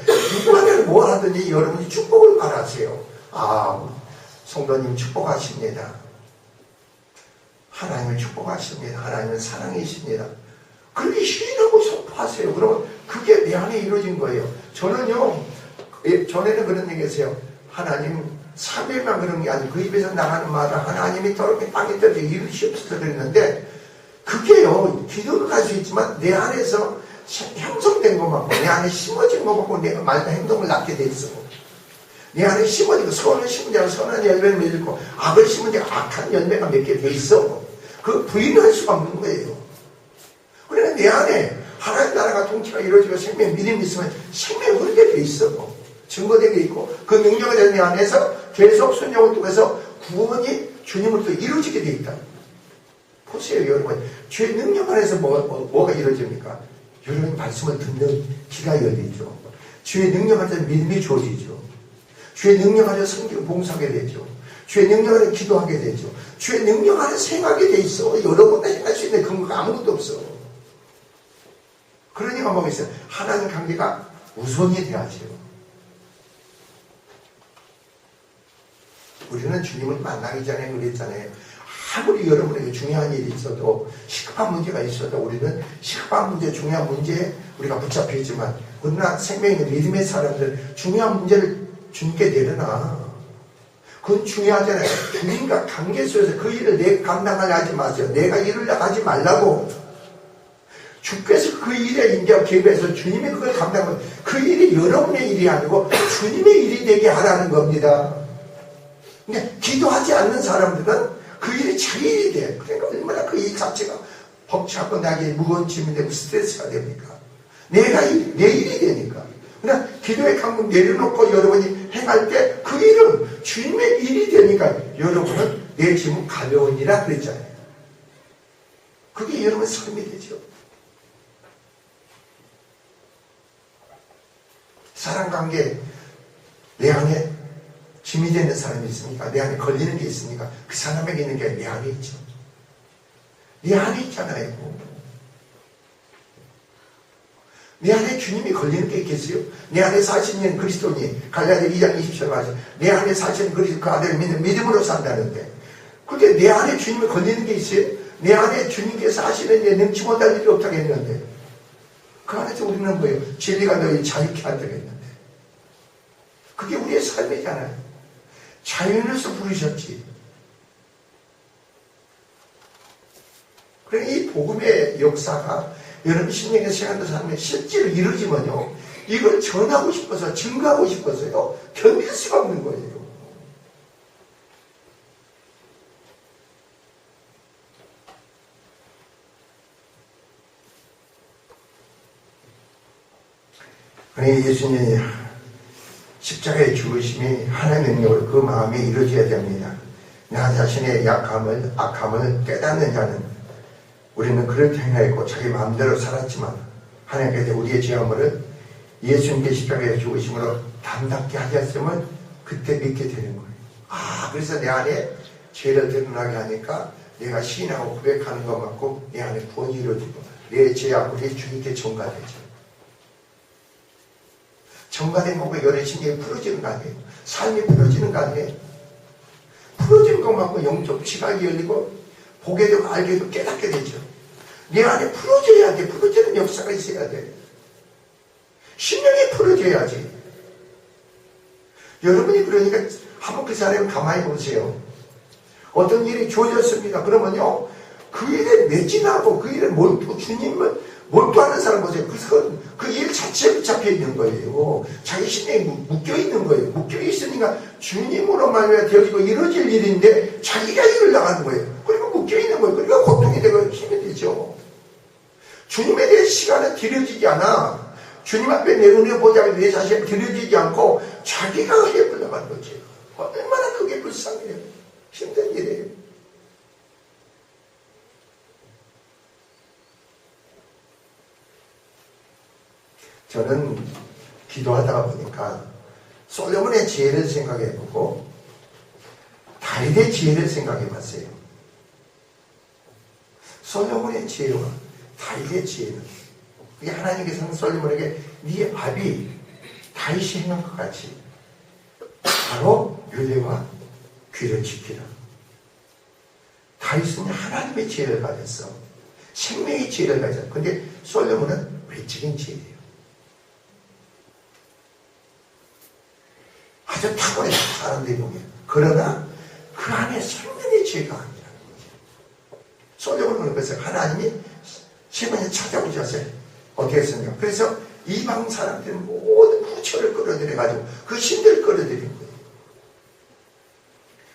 입만을 뭘 하든지 여러분이 축복을 바라세요. 아, 성도님 축복하십니다. 하나님을 축복하십니다. 하나님은 사랑이십니다. 그렇게 시인하고 선포하세요. 그러면 그게 내 안에 이루어진 거예요. 저는요, 전에는 그런 얘기 했어요. 하나님, 3일만 그런 게 아니고 그 입에서 나가는 말은 하나님이 저렇게 땅에 떨어져 이루시옵소서 그랬는데 그게요, 기도를 할 수 있지만 내 안에서 형성된 것만고 내 안에 심어진 것만고 내가 말과 행동을 낳게 돼 있어. 내 안에 심어지고 선을 심은 자가 선한 열매를 맺고 악을 심은 자가 악한 열매가 맺게 돼 있어. 그 부인할 수가 없는 거예요. 그러니까 내 안에 하나님 나라가 통치가 이루어지고 생명 믿음이 있으면 생명이 흐르게 돼 있어. 증거되게 있고 그 능력을 내 안에서 계속 순종을 통해서 구원이 주님으로부터 이루어지게 돼 있다. 보세요, 여러분. 주의 능력 안에서 뭐가 이루어집니까? 여러분 말씀을 듣는 귀가 열리죠. 주의 능력 안에서 믿음이 주어지죠. 주의 능력 안에서 성경 봉사하게 되죠. 주의 능력 안에서 기도하게 되죠. 주의 능력 안에서 생각하게 돼 있어. 여러분과 행할 수 있는 근거가 아무것도 없어. 그러니까 뭐겠어요? 하나님 관계가 우선이 돼야죠. 우리는 주님을 만나기 전에 그랬잖아요. 아무리 여러분에게 중요한 일이 있어도 시급한 문제가 있어도 우리는 시급한 문제, 중요한 문제에 우리가 붙잡혀 있지만 그러나 생명이 있는 믿음의 사람들 중요한 문제를 주님께 내려놔. 그건 중요하잖아요. 주님과 관계 속에서 그 일을 내가 감당하려 하지 마세요. 내가 이루려고 하지 말라고. 주께서 그 일에 인자하고 개입해서 주님이 그걸 감당하면 그 일이 여러분의 일이 아니고 주님의 일이 되게 하라는 겁니다. 근데 기도하지 않는 사람들은 그 일이 자기 일이 돼. 그러니까 얼마나 그 일 자체가 벅차고 나에게 무거운 짐이 되고 스트레스가 됩니까? 내 일이 되니까. 그냥 기도의 강문 내려놓고 여러분이 행할 때 그 일은 주님의 일이 되니까 여러분은 내 짐은 가벼우니라 그랬잖아요. 그게 여러분의 삶이 되죠. 사랑관계 내 안에 짐이 되는 사람이 있습니까? 내 안에 걸리는 게 있습니까? 그 사람에게 있는 게 내 안에 있죠. 내 안에 있잖아요. 내 안에 주님이 걸리는 게 있겠어요? 내 안에 사시는 그리스도니 갈라디아 2장 20절 말씀 내 안에 사시는 그리스도 그 아들을 믿는 믿음으로 산다는데 그게 내 안에 주님이 걸리는 게 있어요? 내 안에 주님께서 하시는 데 능치 못할 일이 없다고 했는데 그 안에서 우리는 뭐예요? 진리가 너희 자유케 하도록 했는데. 그게 우리의 삶이잖아요. 자연에서 부르셨지. 그러니 이 복음의 역사가 여러분 신령의 시간도 삶에 실제로 이루어지면요, 이걸 전하고 싶어서, 증거하고 싶어서요, 견딜 수가 없는 거예요. 그러니 예수님이 십자가의 죽으심이 하나님의 능력으로 그 마음에 이루어져야 됩니다. 나 자신의 약함을, 악함을 깨닫는 자는, 우리는 그렇게 행하였고 자기 마음대로 살았지만 하나님께서 우리의 죄악을 예수님께 십자가의 죽으심으로 담답게 하셨으면 그때 믿게 되는 거예요. 아, 그래서 내 안에 죄를 드러나게 하니까 내가 시인하고 고백하는 것만큼 내 안에 구원이 이루어지고 내 죄악물이 주님께 전가되죠. 전가된 것과 여러 심령이 풀어지는 거 아니에요. 삶이 풀어지는 거 아니에요. 풀어지는 것만큼 영적 지각이 열리고 보게 되고 알게 되고 깨닫게 되죠. 내 안에 풀어져야 돼. 풀어지는 역사가 있어야 돼. 심령이 풀어져야지. 여러분이 그러니까 한번 그 사람을 가만히 보세요. 어떤 일이 주어졌습니다. 그러면요, 그 일에 매진하고 그 일에 주님을 몰두하는 사람 보세요. 그 일 자체에 붙잡혀 있는 거예요. 자기 심령이 묶여 있는 거예요. 묶여 있으니까 주님으로 말미암아 되어지고 이루어질 일인데 자기가 일을 나가는 거예요. 그리고 묶여 있는 거예요. 그러니까 고통이 되고 힘이 되죠. 주님에 대해 시간은 들여지지 않아. 주님 앞에 내 눈에 보자면 내 자신이 들여지지 않고 자기가 해보려고 거지. 얼마나 그게 불쌍해요. 힘든 일이에요. 저는 기도하다가 보니까 솔로몬의 지혜를 생각해보고 다윗의 지혜를 생각해봤어요. 솔로몬의 지혜와 다윗의 지혜는, 그게 하나님께서는 솔로몬에게 네 아비 다윗이 행한 것 같이 바로 율례와 귀를 지키라. 다윗은 하나님의 지혜를 가졌어. 생명의 지혜를 가졌어. 근데 솔로몬은 외적인 지혜예요. 아주 탁월해, 사람들이 보기에. 그러나 그 안에 생명의 지혜가 아니라는 거죠. 솔로몬은 그래서 하나님이 시몬이 찾아오셨어요. 어떻게 했습니까? 그래서 이방 사람들이 모든 후처를 끌어들여가지고 그 신들을 끌어들인 거예요.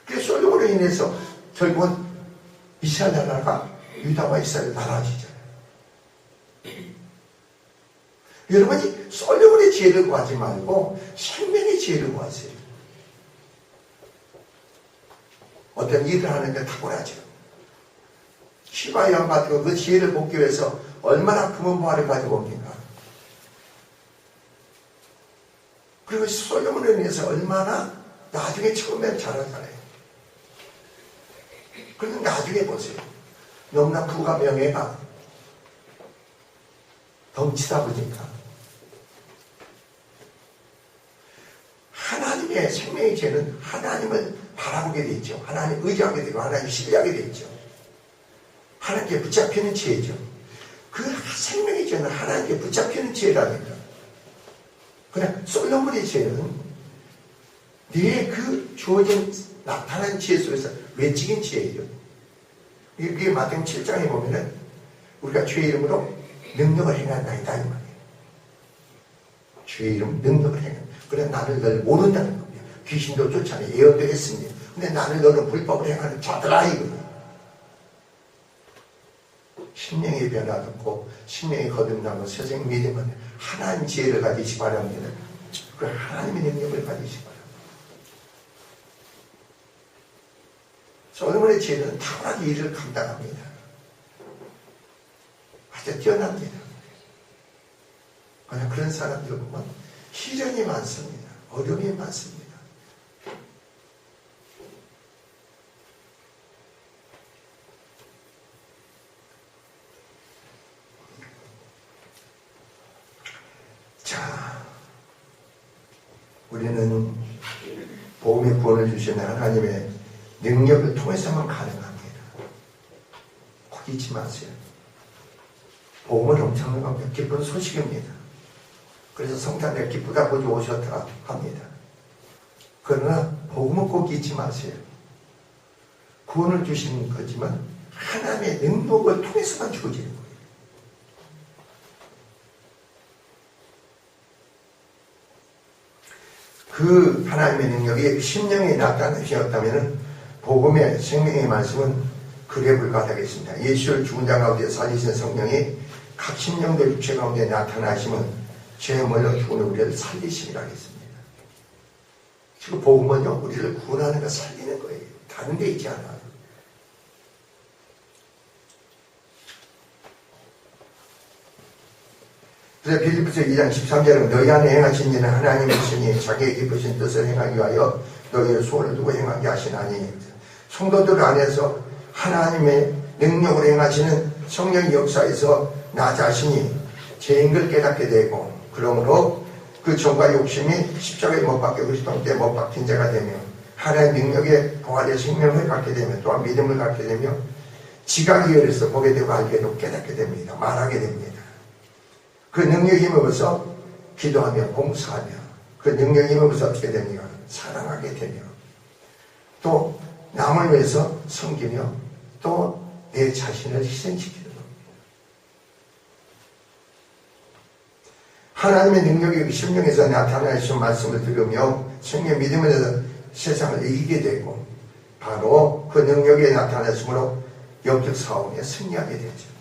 그래서 솔로몬으로 인해서 결국은 이스라엘 나라가 유다와 이스라엘 나라지잖아요. 여러분이 솔로몬의 지혜를 구하지 말고 생명의 지혜를 구하세요. 어떤 일을 하는데 탁월하죠. 시바의 왕 같은 그 지혜를 복기 위해서 얼마나 금은 보화를 가지고 옵니까? 그리고 솔로몬을 위해서 얼마나 나중에 처음에 잘하잖아요. 그런데 나중에 보세요. 너무나 부가 명예가 덩치다 보니까 하나님의 생명의 죄는 하나님을 바라보게 돼 있죠. 하나님 의지하게 되고 하나님 신뢰하게 돼 있죠. 하나님께 붙잡히는 죄죠. 그 생명의 죄는 하나님께 붙잡히는 죄라니까. 그냥 솔로몬의 죄는 내 그 주어진 나타난 죄 속에서 외적인 죄예요. 이게 마태복음 7장에 보면은 우리가 주의 이름으로 능력을 행한다이다 이 말이에요. 주의 이름 능력을 행한. 그래 나를 널 모른다는 겁니다. 귀신도 쫓아내 예언도 했습니다. 근데 나를 너는 불법을 행하는 자들아 이거예요. 심령의 변화도 없고 심령의 거듭나고 세상 믿음은 하나님 지혜를 가지시 바랍니다. 그 하나님의 능력을 가지시 바랍니다. 솔로몬의 지혜는 탁월하게 일을 감당합니다. 아주 뛰어납니다. 그냥 그런 사람들 보면 시련이 많습니다. 어려움이 많습니다. 자, 우리는 복음의 구원을 주시는 하나님의 능력을 통해서만 가능합니다. 꼭 잊지 마세요. 복음은 엄청난 겁니다. 기쁜 소식입니다. 그래서 성탄절 기쁘다 보지 오셨다 합니다. 그러나 복음은 꼭 잊지 마세요. 구원을 주시는 거지만 하나님의 능력을 통해서만 주어지는 거예요. 그 하나님의 능력이 심령에 나타나셨다면 복음의 생명의 말씀은 그래 불가하겠습니다. 예수를 죽은 자 가운데 살리신 성령이 각 심령들 육체 가운데 나타나시면 죄 멀어 죽은 우리를 살리심이라 했습니다. 지금 복음은요, 우리를 구원하는 거 살리는 거예요. 다른 데 있지 않아요. 그래서 빌립보서 2장 13절은 너희 안에 행하신 일은 하나님이시니 자기의 기쁘신 뜻을 행하기 위하여 너희의 소원을 두고 행하게 하시나니. 성도들 안에서 하나님의 능력으로 행하시는 성령의 역사에서 나 자신이 죄인 걸 깨닫게 되고, 그러므로 그 정과 욕심이 십자가에 못 박혀 그리스도 때 못 박힌 자가 되며 하나님의 능력에 부활의 생명을 갖게 되며 또한 믿음을 갖게 되며 지각이 열려서 보게 되고 알게 되고 깨닫게 됩니다. 말하게 됩니다. 그 능력에 힘입어서 기도하며 봉사하며 그 능력에 힘입어서 어떻게 됩니까? 사랑하게 되며 또 남을 위해서 섬기며 또 내 자신을 희생시키는 겁니다. 하나님의 능력이 심령에서 나타나신 말씀을 들으며 생명 믿음에서 세상을 이기게 되고 바로 그 능력에 나타났으므로 영적 싸움에 승리하게 되죠.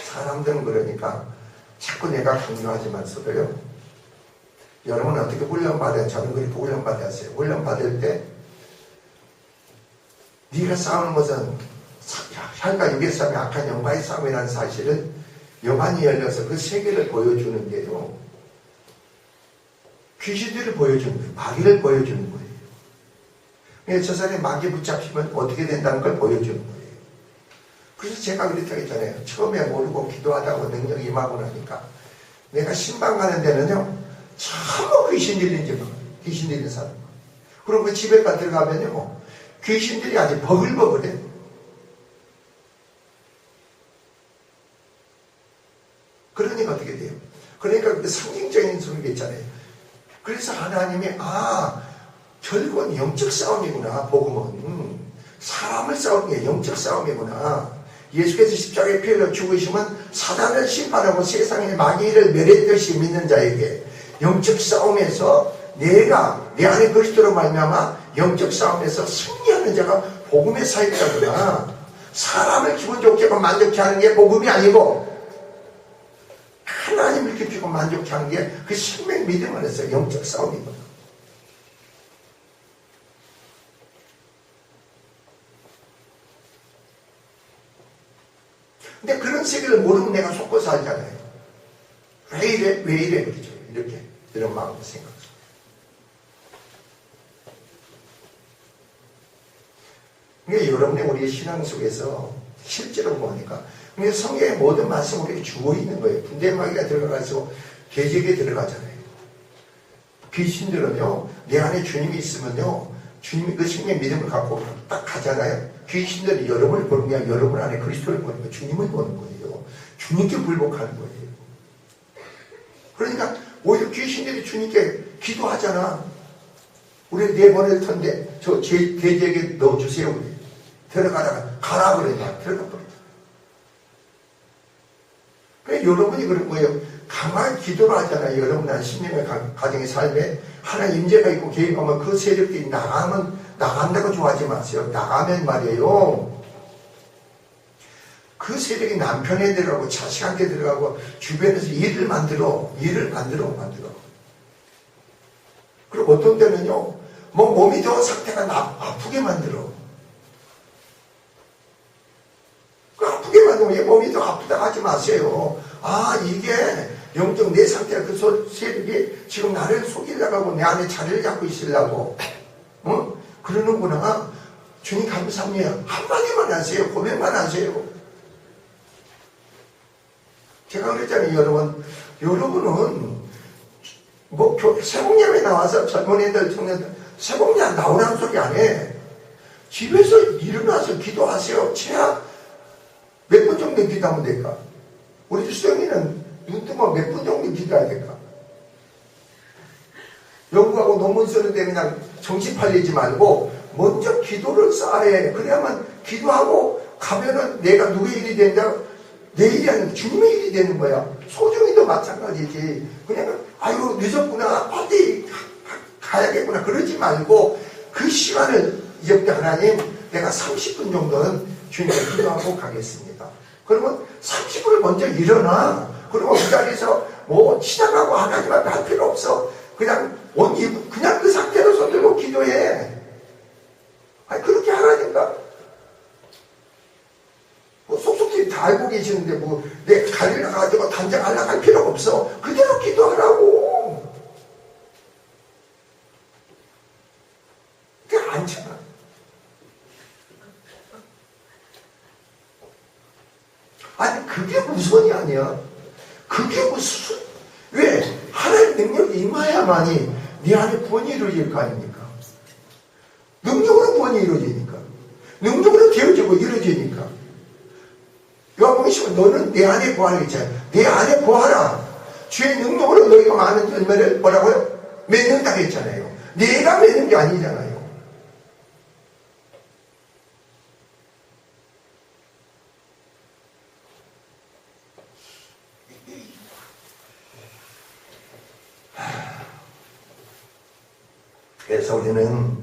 사람들은 그러니까 자꾸 내가 강조하지만서도요, 여러분은 어떻게 훈련받아요? 저는 그렇게 훈련받았어요. 훈련받을 때 네가 싸우는 것은 혈과 육의 싸움이 악한 영과의 싸움이라는 사실을 여관이 열려서 그 세계를 보여주는 게요, 귀신들을 보여주는 거예요. 마귀를 보여주는 거예요. 그래서 저 사람이 마귀 붙잡히면 어떻게 된다는 걸 보여주는 거예요. 그래서 제가 그랬다고 했잖아요. 처음에 모르고 기도하다가 능력이 임하고 나니까 내가 신방 가는 데는요, 전부 귀신 들린 사람. 그리고 그 집에 들어가면요, 귀신들이 아주 버글버글해. 그러니까 어떻게 돼요? 그러니까 그 상징적인 소리가 있잖아요. 그래서 하나님이 결국은 영적 싸움이구나. 복음은 사람을 싸우는 게 영적 싸움이구나. 예수께서 십자가에 피 흘려 죽으시면 사단을 심판하고 세상의 마귀를 멸했듯이 믿는 자에게 영적 싸움에서 내가 내 안에 그리스도로 말미암아 영적 싸움에서 승리하는 자가 복음의 사역자구나. 사람을 기분 좋게 하고 만족케 하는 게 복음이 아니고 하나님을 기쁘고 만족케 하는 게 그 생명 믿음 안에서 영적 싸움이구나. 근데 그런 세계를 모르면 내가 속고 살잖아요. 왜 이래 그러죠. 이렇게 이런 마음을 생각해요. 그러니까 여러분의 우리의 신앙 속에서 실제로 보니까 성경의 모든 말씀이 우리에게 주어 있는 거예요. 군대마귀가 들어가서 계적에 들어가잖아요. 귀신들은요, 내 안에 주님이 있으면요, 주님이 그 생명 믿음을 갖고 딱 가잖아요. 귀신들이 여러분을 보는 게 아니라 여러분 안에 그리스도를 보는 거예요. 주님을 보는 거예요. 주님께 굴복하는 거예요. 그러니까 오히려 귀신들이 주님께 기도하잖아. 우리 내보낼 텐데 저 계적에 넣어주세요. 그래. 들어가다가 가라 그러냐. 들어가 버려. 그러니까 여러분이 그런 거예요. 가만히 기도를 하잖아요. 여러분 안 신명의 가정의 삶에 하나님 임재가 있고 개입하면 그 세력들이 나간다고 좋아하지 마세요. 나가면 말이에요, 그 세력이 남편에 들어가고 자식한테 들어가고 주변에서 일을 만들어. 그리고 어떤 때는요, 몸이 더 상태가 아프게 만들어. 그 아프게 만들면 몸이 더 아프다 하지 마세요. 이게 영적 내 상태가 그 세력이 지금 나를 속이려고 하고 내 안에 자리를 잡고 있으려고 그러는구나. 주님 감사합니다. 한마디만 하세요. 고백만 하세요. 제가 그랬잖아요. 여러분은 세봉야에 나와서 젊은 애들, 청년들 세봉야 나오라는 소리 안 해. 집에서 일어나서 기도하세요. 몇 분 정도 기도하면 될까? 우리 수영이는 눈 뜨면 몇 분 정도 기도해야 될까? 연구하고 논문 쓰는데 그냥 정신 팔리지 말고 먼저 기도를 쌓아야 해. 그래야만 기도하고 가면은 내가 누구의 일이 된다? 내 일이 아니고 주님의 일이 되는 거야. 소중히도 마찬가지지. 그냥 아유 늦었구나 빨리 가야겠구나 그러지 말고 그 시간을 이제부터 하나님 내가 30분 정도는 주님께 기도하고 가겠습니다. 그러면 30분을 먼저 일어나. 그러면 그 자리에서 뭐 시작하고 하나님 앞에 할 필요 없어. 그냥 그냥 그 상태로 손 들고 기도해. 아니 그렇게 하라니까. 뭐 속속들이 다 알고 계시는데 뭐 내 가리를 가지고 단장하려고 할 필요가 없어. 그대로 기도하라고. 그게 않잖아. 아니 그게 우선이 아니야. 그게 무슨 왜 하나님 능력이 임해야만이 네 안에 구원이 이루어질 거 아닙니까? 능력으로 구원이 이루어지니까. 능력으로 되어지고 이루어지니까. 요한복음 10은 너는 내 안에 구하라 했잖아요. 내 안에 구하라. 주의 능력으로 너희가 많은 열매를 뭐라고요? 맺는다고 했잖아요. 내가 맺는 게 아니잖아요. 그래서 우리는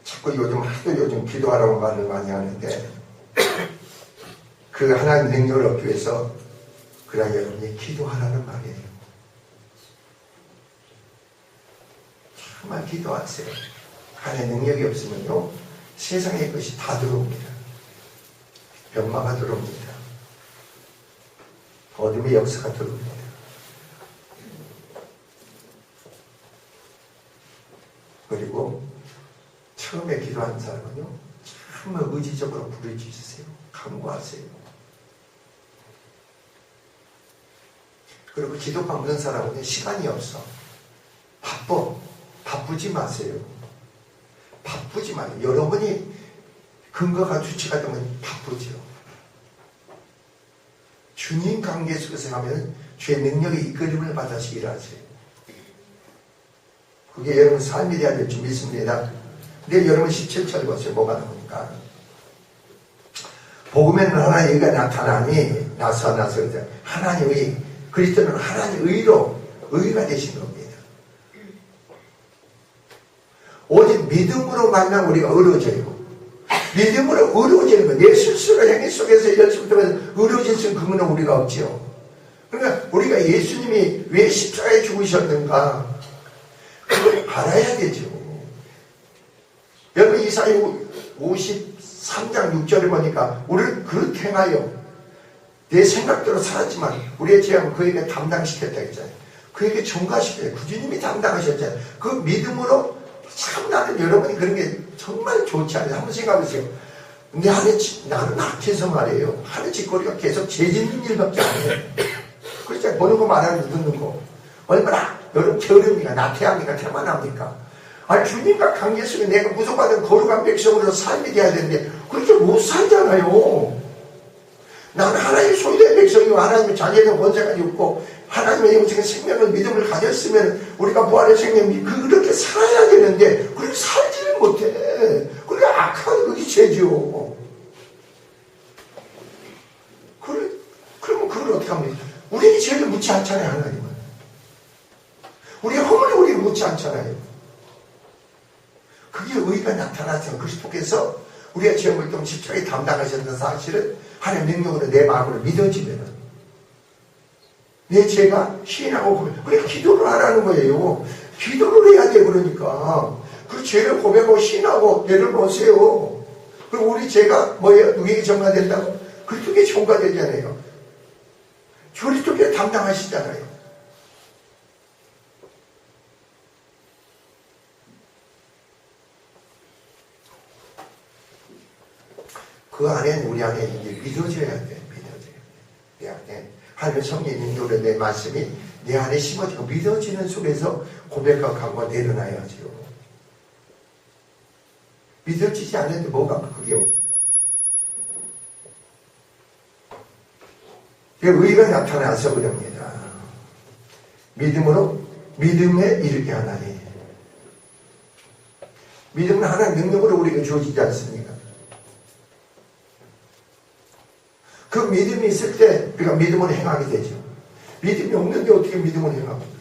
자꾸 요즘 기도하라고 말을 많이 하는데 그 하나님 능력을 얻기 위해서 그러나 여러분이 기도하라는 말이에요. 정말 기도하세요. 하나님 능력이 없으면요 세상의 것이 다 들어옵니다. 병마가 들어옵니다. 어둠의 역사가 들어옵니다. 그리고 처음에 기도한 사람은요 정말 의지적으로 부르짖으세요. 간구하세요. 그리고 기도가 없는 사람은 시간이 없어. 바쁘지 마세요. 바쁘지 마요. 여러분이 근거가 주체가 되면 바쁘죠. 주님 관계 속에서 하면 주의 능력의 이끌림을 받아서 일하세요. 그게 여러분 삶이 되어야 될 줄 믿습니다. 근데 여러분 17절 보세요. 뭐가 나오니까. 복음에는 하나님의 의가 나타나니 나서 하나님의 그리스도는 하나님의 의가 되신 겁니다. 오직 믿음으로 만나 우리가 의로워져요. 믿음으로 의로워지는 거. 내 스스로 행위 속에서 열심히 하면 의로워질 수 있는 그분은 우리가 없죠. 그러니까 우리가 예수님이 왜 십자가에 죽으셨는가 그걸 알아야 되죠. 여러분 이사야 53장 6절을 보니까 우리를 그렇게 행하여 내 생각대로 살았지만 우리의 죄악을 그에게 담당시켰다 했잖아요. 그에게 전가시켜요. 구주님이 담당하셨잖아요. 그 믿음으로 참 나는 여러분이 그런 게 정말 좋지 않아요. 한번 생각해보세요. 내 안에 나는 악해서 말이에요. 하는 짓거리가 계속 죄 짓는 일밖에 안 해요. 그렇잖아요. 보는 거 말하는 거 듣는 거. 얼마나 여러분 게으릅니까? 나태합니까? 태만합니까? 아니 주님과 관계 속에 내가 구속받은 거룩한 백성으로 삶이 돼야 되는데 그렇게 못 살잖아요. 나는 하나님의 소유된 백성이고 하나님의 자녀된 권세가 있고 하나님의 영적인 생명을 믿음을 가졌으면 우리가 부활의 생명이 그렇게 살아야 되는데 그렇게 살지를 못해. 그러니까 악한 그게 죄죠. 그러면 그걸 어떻게 합니까? 우리에게 죄를 묻지 않잖아요. 하나님은. 우리의 허물을 우리에게 묻지 않잖아요. 그게 의가 나타나서 그리스도께서 우리의 죄를 좀 십자가에 담당하셨던 사실을 하나님의 능력으로 내 마음으로 믿어지면 내 죄가 시인하고 보면 그래 기도를 하라는 거예요. 기도를 해야 돼. 그러니까 그 죄를 고백하고 시인하고 내려놓으세요. 그리고 우리 죄가 뭐예요? 누구에게 전가된다고? 그리스도께 전가되잖아요. 그리스도께 담당하시잖아요. 그 안에 우리 안에 이제 믿어져야 돼. 내 안에 하나님의 성령의 능력으로 내 말씀이 내 안에 심어지고 믿어지는 속에서 고백과 강구가 내려놔야죠. 믿어지지 않는데 뭐가 그게 옵니까? 의가 나타나서 그럽니다. 믿음으로 믿음에 이르게 하나니. 믿음은 하나님 능력으로 우리에게 주어지지 않습니까? 그 믿음이 있을 때 우리가 믿음으로 행하게 되죠. 믿음이 없는데 어떻게 믿음으로 행합니까?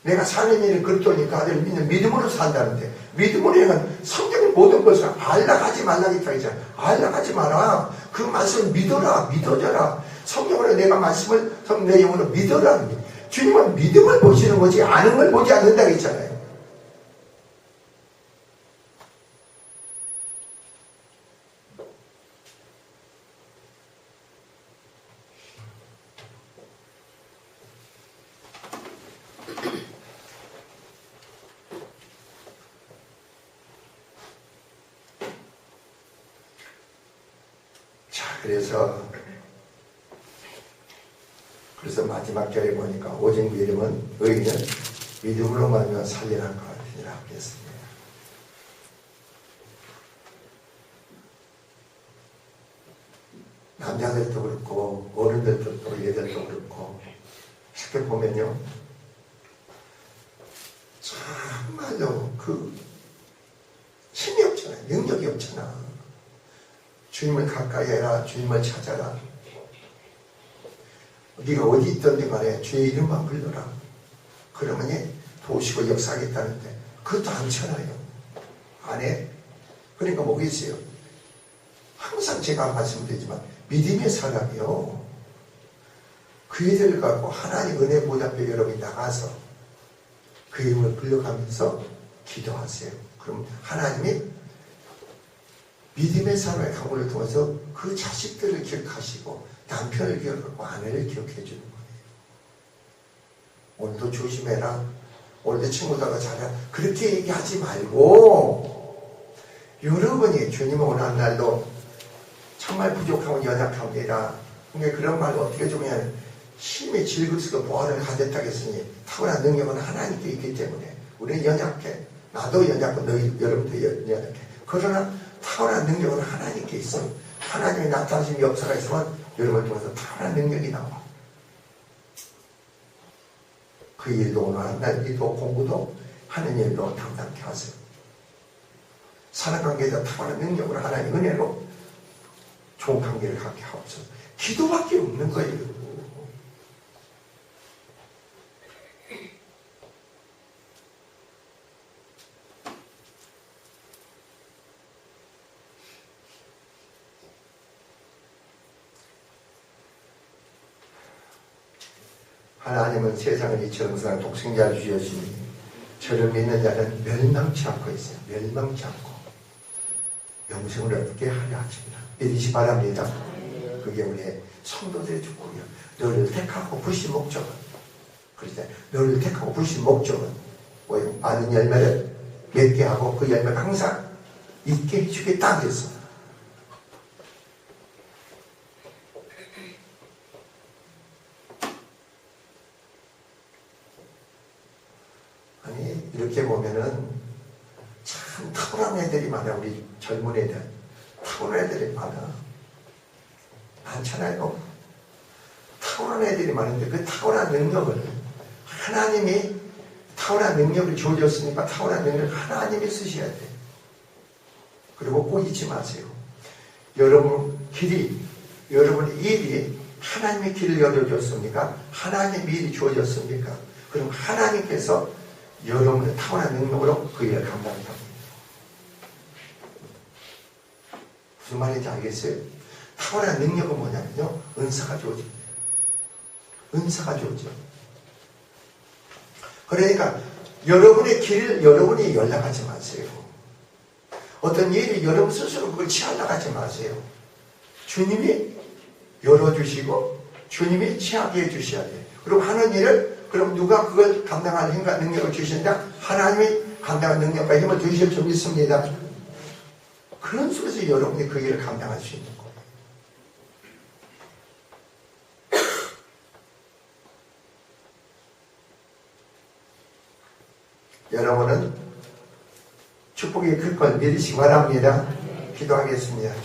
내가 사는 일을 그렇더니 다들 믿음으로 산다는데, 믿음으로 행한 성경의 모든 것을 알라가지 말라 했잖아요. 알라가지 마라. 그 말씀을 믿어라. 믿어져라. 성경으로 내가 말씀을 내 영으로 믿어라. 주님은 믿음을 보시는 거지 아는 걸 보지 않는다고 했잖아요. 그래서 마지막 절에 보니까 오직 믿음은 의인은 믿음으로 말미암아 살리라는 것 같으니라 그랬습니다. 남자들도 그렇고 어른들도 또 얘들도 그렇고 쉽게 보면요, 정말로 그 힘이 없잖아요. 능력이 없잖아. 주님을 가까이 해라. 주님을 찾아라. 네가 어디 있던지 간에 주의 이름만 불러라. 그러면 도우시고 역사하겠다는데 그것도 안 쳐놔요. 안 해. 그러니까 뭐겠어요? 항상 제가 말씀드리지만 믿음의 사람이요, 그 일을 갖고 하나님 은혜 보좌 앞에 여러분이 나가서 그 이름을 불러가면서 기도하세요. 그럼 하나님이 믿음의 사람의 가문을 통해서 그 자식들을 기억하시고 남편을 기억하고 아내를 기억해 주는 거예요. 오늘도 조심해라. 오늘도 친구들과 잘해라. 그렇게 얘기하지 말고, 여러분이 주님을 원하는 날도 정말 부족하고 연약합니다. 그러니까 그런 말을 어떻게 주면 힘이 질그스고 보화를 가졌다고 했으니 탁월한 능력은 하나님께 있기 때문에 우리는 연약해. 나도 연약하고 여러분도 연약해. 그러나 탁월한 능력은 하나님께 있어. 하나님의 나타나신 역사가 있으면 여러분을 통해서 탁월한 능력이 나와. 그 일도 원하는 날 일도 공부도 하는 일도 당당케 하세요. 사는 관계에서 탁월한 능력으로 하나님 은혜로 좋은 관계를 갖게 하옵소서. 기도밖에 없는 거예요. 하나님은 세상을 이처럼 사랑 독생자를 주셨으니 저를 믿는 자는 멸망치 않고 있어요. 멸망치 않고 영생을 얻게 하려 하십니다. 믿으시 바랍니다. 그게 우리의 성도들의 축복이야. 너를 택하고 부신 목적은, 그렇죠? 너를 택하고 부신 목적은 뭐예요? 많은 열매를 맺게 하고 그 열매를 항상 있게 해주겠다 그랬어. 아니 이렇게 보면은 참 탁월한 애들이 많아. 우리 젊은 애들 탁월한 애들이 많잖아요. 탁월한 애들이 많은데 그 탁월한 능력을 하나님이 탁월한 능력을 주어졌으니까 탁월한 능력을 하나님이 쓰셔야 돼. 그리고 꼭 잊지 마세요. 여러분 길이, 여러분 일이 하나님의 길을 열어줬습니까? 하나님의 일이 주어졌습니까? 그럼 하나님께서 여러분의 탁월한 능력으로 그 일을 감당합니다. 무슨 말인지 알겠어요? 탁월한 능력은 뭐냐면요, 은사가 주어집니다. 은사가 주어져. 그러니까 여러분의 길을 여러분이 연락하지 마세요. 어떤 일이 여러분 스스로 그걸 취하려고 하지 마세요. 주님이 열어주시고 주님이 취하게 해주셔야 돼요. 그리고 하는 일을 그럼 누가 그걸 감당할 힘과 능력을 주신다? 하나님이 감당할 능력과 힘을 주실 줄 믿습니다. 그런 속에서 여러분이 그 일을 감당할 수 있는 거예요. 여러분은 축복이 클 걸 믿으시기 바랍니다. 기도하겠습니다.